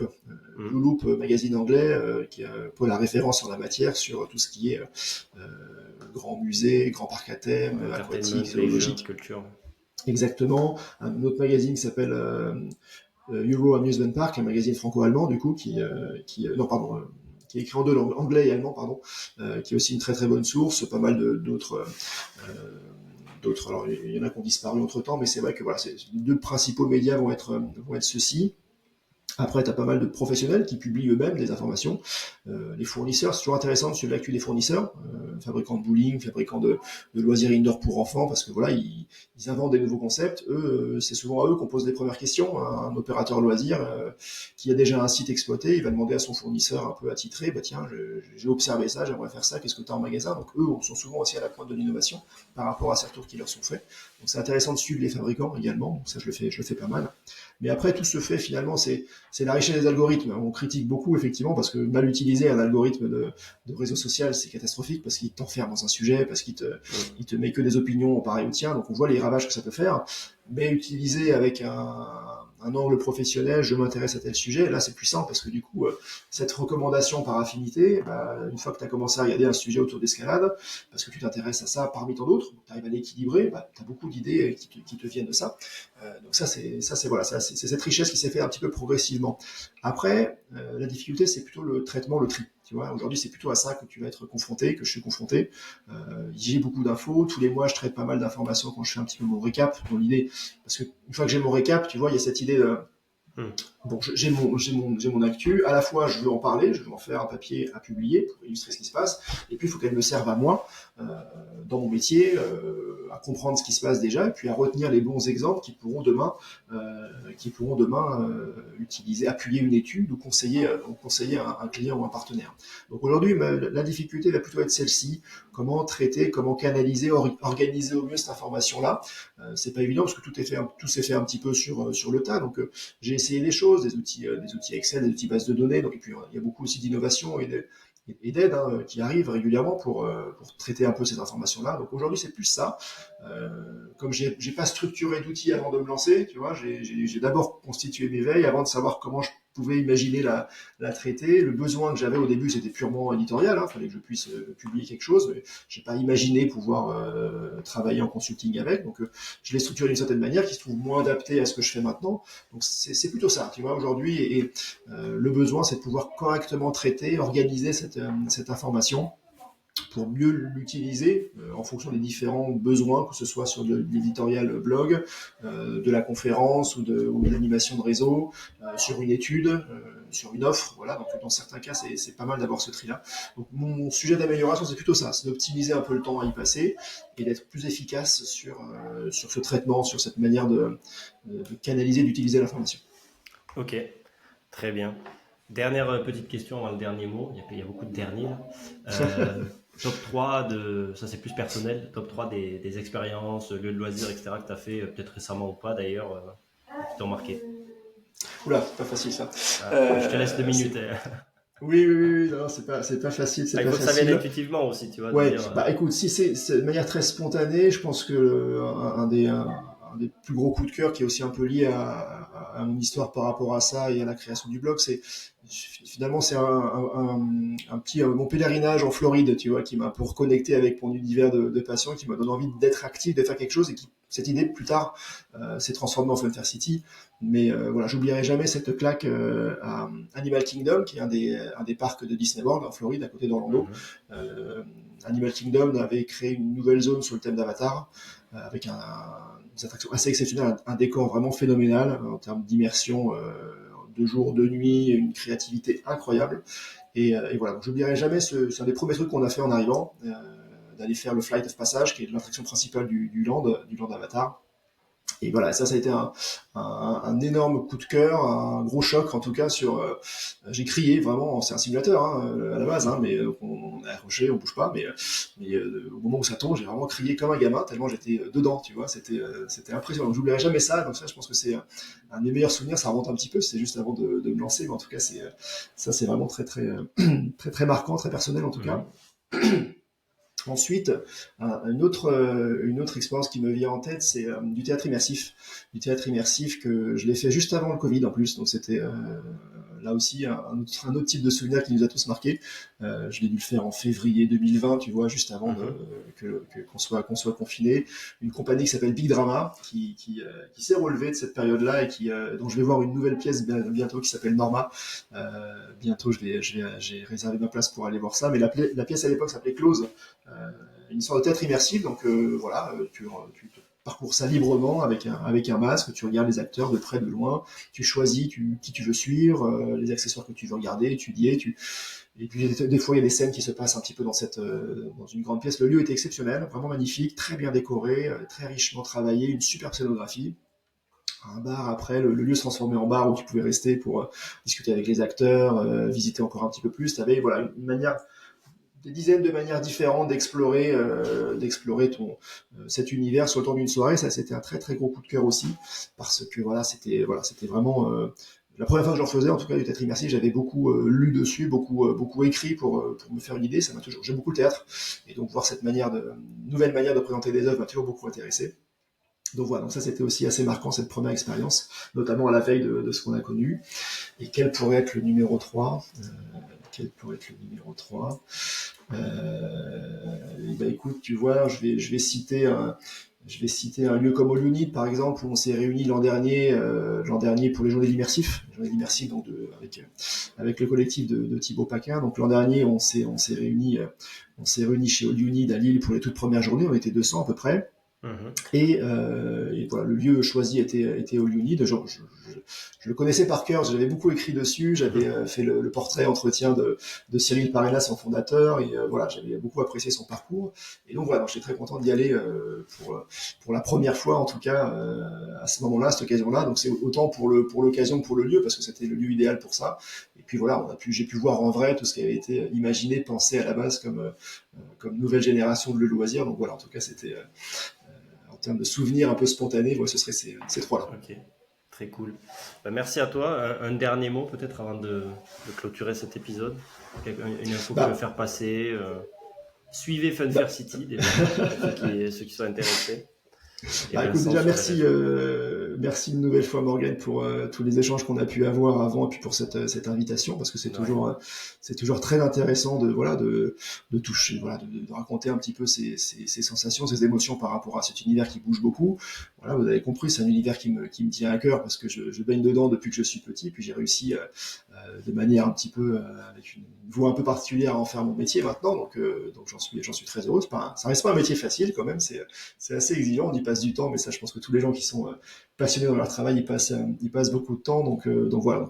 Mhm. Blue Loop, magazine anglais, qui est un peu la référence en la matière sur tout ce qui est grand musée, grand parc à thème, Entertainment, aquatique, leisure, zoologique. culture. Exactement. Un autre magazine qui s'appelle Euro Amusement Park, un magazine franco-allemand du coup non pardon, qui est écrit en deux langues, anglais et allemand pardon, qui est aussi une très très bonne source. Pas mal d'autres. Alors il y en a qui ont disparu entre temps, mais c'est vrai que voilà, les deux principaux médias vont être ceux-ci. Après, tu as pas mal de professionnels qui publient eux-mêmes des informations. Les fournisseurs, c'est toujours intéressant de suivre l'actu des fournisseurs, fabricants de bowling, fabricants de loisirs indoor pour enfants, parce que voilà, ils inventent des nouveaux concepts. Eux, c'est souvent à eux qu'on pose les premières questions. Un opérateur loisir qui a déjà un site exploité, il va demander à son fournisseur un peu attitré, bah tiens, j'ai observé ça, j'aimerais faire ça, qu'est-ce que tu as en magasin? Donc eux sont souvent aussi à la pointe de l'innovation par rapport à ces retours qui leur sont faits. Donc c'est intéressant de suivre les fabricants également. Donc ça, je le fais pas mal. Mais après, tout se fait finalement, c'est la richesse des algorithmes. On critique beaucoup, effectivement, parce que mal utiliser un algorithme de réseau social, c'est catastrophique, parce qu'il t'enferme dans un sujet, parce Mhm. il te met que des opinions pareilles au tien, donc on voit les ravages que ça peut faire. Mais utiliser avec un angle professionnel, je m'intéresse à tel sujet, là c'est puissant, parce que du coup, cette recommandation par affinité, bah, une fois que tu as commencé à regarder un sujet autour d'escalade, parce que tu t'intéresses à ça parmi tant d'autres, tu arrives à l'équilibrer, bah, tu as beaucoup d'idées qui te viennent de ça. Donc c'est voilà, c'est cette richesse qui s'est fait un petit peu progressivement. Après, la difficulté, c'est plutôt le traitement, le tri. Tu vois, aujourd'hui, c'est plutôt à ça que tu vas être confronté, que je suis confronté. J'ai beaucoup d'infos. Tous les mois, je traite pas mal d'informations quand je fais un petit peu mon récap. Dans l'idée, parce que une fois que j'ai mon récap, tu vois, il y a cette idée de Mhm. bon, j'ai mon actu. À la fois, je veux en parler, je veux en faire un papier à publier pour illustrer ce qui se passe. Et puis, il faut qu'elle me serve à moi, dans mon métier, à comprendre ce qui se passe déjà, et puis à retenir les bons exemples qui pourront demain utiliser, appuyer une étude ou conseiller un client ou un partenaire. Donc aujourd'hui, la difficulté va plutôt être celle-ci. Comment traiter, comment canaliser, organiser au mieux cette information-là. C'est pas évident parce que tout s'est fait un petit peu sur le tas. Donc j'ai essayé des choses, des outils Excel, des outils bases de données. Donc, et puis, il y a beaucoup aussi d'innovation et d'aide qui arrivent régulièrement pour traiter un peu ces informations-là. Donc aujourd'hui, c'est plus ça. Comme j'ai pas structuré d'outils avant de me lancer, tu vois, j'ai d'abord constitué mes veilles avant de savoir comment je pouvais imaginer la traiter. Le besoin que j'avais au début, c'était purement éditorial. Il fallait que je puisse publier quelque chose. Mais j'ai pas imaginé pouvoir travailler en consulting avec. Donc je l'ai structuré d'une certaine manière qui se trouve moins adaptée à ce que je fais maintenant. Donc c'est plutôt ça, tu vois, aujourd'hui. Le besoin, c'est de pouvoir correctement traiter, organiser cette information pour mieux l'utiliser en fonction des différents besoins, que ce soit sur de l'éditorial blog, de la conférence ou de l'animation de réseau, sur une étude, sur une offre. Voilà, donc dans certains cas, c'est pas mal d'avoir ce tri-là. Donc mon sujet d'amélioration, c'est plutôt ça, c'est d'optimiser un peu le temps à y passer et d'être plus efficace sur ce traitement, sur cette manière de canaliser, d'utiliser l'information. Ok, très bien. Dernière petite question avant le dernier mot. Il y a beaucoup de derniers là. Top 3 ça c'est plus personnel, top 3 des expériences, lieux de loisirs, etc. que tu as fait, peut-être récemment ou pas d'ailleurs, qui t'ont marqué. Oula, c'est pas facile ça. Ah, je te laisse deux C'est minutes. Oui, oui, oui, oui, non, c'est pas facile, Ah, c'est il pas faut que ça vienne facile. intuitivement aussi, tu vois, de Ouais, dire. bah écoute, si c'est de manière très spontanée, je pense que un des plus gros coups de cœur qui est aussi un peu lié à mon histoire par rapport à ça et à la création du blog, c'est finalement c'est un petit mon pèlerinage en Floride, tu vois, qui m'a un peu reconnecté avec mon univers de passion, qui m'a donné envie d'être actif, de faire quelque chose et qui cette idée plus tard s'est transformée en Fun City. Mais voilà, j'oublierai jamais cette claque à Animal Kingdom, qui est un des parcs de Disney World en Floride, à côté d'Orlando. Mhm. Euh, Animal Kingdom avait créé une nouvelle zone sur le thème d'Avatar, avec des attractions assez exceptionnelles, un décor vraiment phénoménal en termes d'immersion, de jour, de nuit, une créativité incroyable. Et voilà, donc j'oublierai jamais, c'est un des premiers trucs qu'on a fait en arrivant, d'aller faire le Flight of Passage, qui est l'attraction principale du land Avatar. Et voilà, ça a été un énorme coup de cœur, un gros choc en tout cas sur. J'ai crié vraiment, c'est un simulateur à la base, mais on est accroché, on bouge pas, mais au moment où ça tombe, j'ai vraiment crié comme un gamin tellement j'étais dedans, tu vois, c'était impressionnant. Donc, j'oublierai jamais ça. Donc ça, je pense que c'est un des meilleurs souvenirs. Ça remonte un petit peu, c'est juste avant de me lancer, mais en tout cas, ça c'est vraiment très très très très marquant, très personnel en tout cas. Mhm. Ensuite, une autre expérience qui me vient en tête, c'est du théâtre immersif. Du théâtre immersif que je l'ai fait juste avant le Covid en plus, donc c'était là aussi un autre type de souvenir qui nous a tous marqués. Je l'ai dû le faire en février 2020, tu vois, juste avant Mhm. qu'on soit confiné. Une compagnie qui s'appelle Big Drama, qui s'est relevée de cette période-là et dont je vais voir une nouvelle pièce bientôt qui s'appelle Norma. Bientôt, j'ai réservé ma place pour aller voir ça, mais la pièce à l'époque s'appelait Close, une sorte de théâtre immersif. Donc voilà, tu parcours ça librement avec un masque, tu regardes les acteurs de près, de loin, tu choisis qui tu veux suivre, les accessoires que tu veux regarder, étudier. Et puis des fois il y a des scènes qui se passent un petit peu dans une grande pièce. Le lieu était exceptionnel, vraiment magnifique, très bien décoré, très richement travaillé, une superbe scénographie. Un bar après, le lieu se transformait en bar où tu pouvais rester pour discuter avec les acteurs, visiter encore un petit peu plus. Tu avais voilà, une manière des dizaines de manières différentes d'explorer cet univers sur le temps d'une soirée. Ça, c'était un très très gros coup de cœur aussi, parce que c'était vraiment la première fois que j'en faisais, en tout cas du théâtre immersif. J'avais beaucoup lu dessus, beaucoup écrit pour me faire une idée. J'aime beaucoup le théâtre, et donc voir cette nouvelle manière de présenter des œuvres m'a toujours beaucoup intéressé. Donc voilà, donc ça c'était aussi assez marquant, cette première expérience, notamment à la veille de ce qu'on a connu. Et quel pourrait être le numéro 3 Quel pourrait être le numéro 3 bah écoute, tu vois, je vais citer un lieu comme All You Need, par exemple, où on s'est réunis l'an dernier pour les Journées de l'immersif, donc avec le collectif de Thibaut Paquin. Donc l'an dernier, on s'est réunis chez All You Need à Lille pour les toutes premières journées. On était 200 à peu près. Mhm. Et voilà, le lieu choisi était All You Need. Je le connaissais par cœur, j'avais beaucoup écrit dessus, j'avais Mhm. fait le portrait entretien de Cyril Parella, son fondateur, et voilà, j'avais beaucoup apprécié son parcours. Et donc voilà, j'étais très content d'y aller pour la première fois, en tout cas, à ce moment-là, à cette occasion-là. Donc c'est autant pour l'occasion que pour le lieu, parce que c'était le lieu idéal pour ça. Et puis voilà, j'ai pu voir en vrai tout ce qui avait été imaginé, pensé à la base comme nouvelle génération de le loisir. Donc voilà, en tout cas, c'était en termes de souvenirs un peu spontanés, ouais, ce serait ces trois-là. Ok, très cool. Bah, merci à toi. Un dernier mot peut-être avant de clôturer cet épisode. Une info que tu veux Bah, faire passer. Suivez Funfair bah, City déjà, pour ceux qui sont intéressés. Et Écoute, Vincent déjà sur les réseaux. merci une nouvelle fois Morgane pour tous les échanges qu'on a pu avoir avant et puis pour cette invitation, parce que De rien. c'est toujours très intéressant de toucher, voilà, de raconter un petit peu ces sensations, ces émotions par rapport à cet univers qui bouge beaucoup. Voilà, vous avez compris, c'est un univers qui me tient à cœur parce que je baigne dedans depuis que je suis petit, puis j'ai réussi de manière un petit peu avec une voie un peu particulière à en faire mon métier maintenant, donc j'en suis très heureux. Ça reste pas un métier facile quand même, c'est assez exigeant, on y passe du temps, mais ça, je pense que tous les gens qui sont passionnés dans leur travail, ils passent beaucoup de temps. Donc voilà.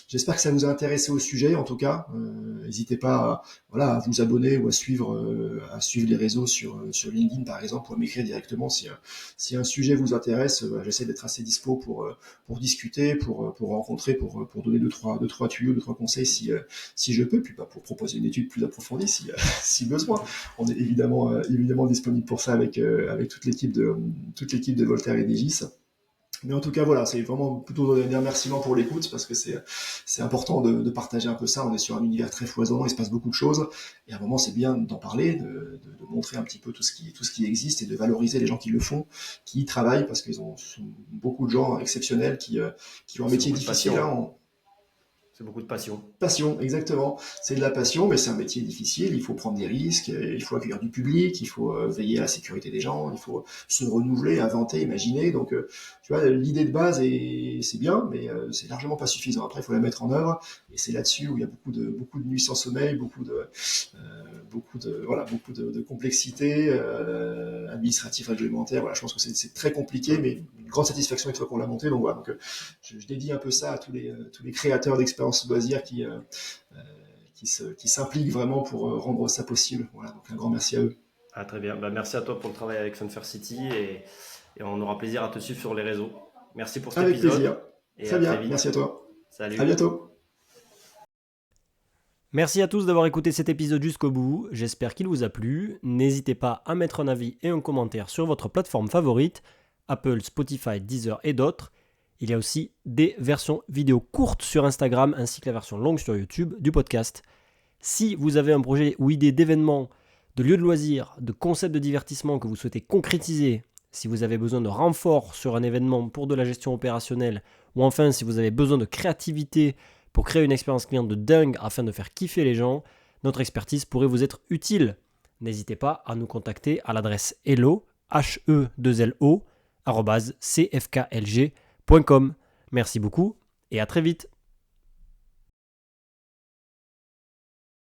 J'espère que ça vous a intéressé au sujet. En tout cas, n'hésitez pas, voilà, à vous abonner ou à suivre les réseaux sur LinkedIn par exemple, ou à m'écrire directement si un sujet vous intéresse. J'essaie d'être assez dispo pour discuter, pour rencontrer, pour donner deux trois tuyaux, deux trois conseils si je peux, puis pour proposer une étude plus approfondie si besoin. On est évidemment disponible pour ça avec toute l'équipe de Voltaire et d'Egis. Mais en tout cas, voilà, c'est vraiment plutôt un remerciement pour l'écoute, parce que c'est important de partager un peu ça. On est sur un univers très foisonnant, il se passe beaucoup de choses, et à un moment, c'est bien d'en parler, de montrer un petit peu tout ce qui existe, et de valoriser les gens qui le font, qui y travaillent, parce ce sont beaucoup de gens exceptionnels qui ont un C'est métier beaucoup de difficile, passion. hein. C'est beaucoup de passion. Passion, exactement. C'est de la passion, mais c'est un métier difficile. Il faut prendre des risques, il faut accueillir du public, il faut veiller à la sécurité des gens, il faut se renouveler, inventer, imaginer. Donc, tu vois, l'idée de base c'est bien, mais c'est largement pas suffisant. Après, il faut la mettre en œuvre, et c'est là-dessus où il y a beaucoup de nuits sans sommeil, beaucoup de complexité administrative, réglementaire. Voilà, je pense que c'est très compliqué, mais une grande satisfaction une fois qu'on l'a monté. Donc voilà, je dédie un peu ça à tous les créateurs d'expériences loisirs qui s'impliquent vraiment pour rendre ça possible. Voilà, donc un grand merci à eux. Ah, très bien. Bah, merci à toi pour le travail avec Funfair City et on aura plaisir à te suivre sur les réseaux. Merci pour cet Avec épisode. plaisir. Et Très à bien, très vite. merci à toi. Salut. À bientôt. Merci à tous d'avoir écouté cet épisode jusqu'au bout, j'espère qu'il vous a plu. N'hésitez pas à mettre un avis et un commentaire sur votre plateforme favorite, Apple, Spotify, Deezer et d'autres. Il y a aussi des versions vidéo courtes sur Instagram ainsi que la version longue sur YouTube du podcast. Si vous avez un projet ou idée d'événement, de lieu de loisirs, de concept de divertissement que vous souhaitez concrétiser, si vous avez besoin de renfort sur un événement pour de la gestion opérationnelle, ou enfin si vous avez besoin de créativité pour créer une expérience client de dingue afin de faire kiffer les gens, notre expertise pourrait vous être utile. N'hésitez pas à nous contacter à l'adresse hello, cfklg.com. Merci beaucoup et à très vite.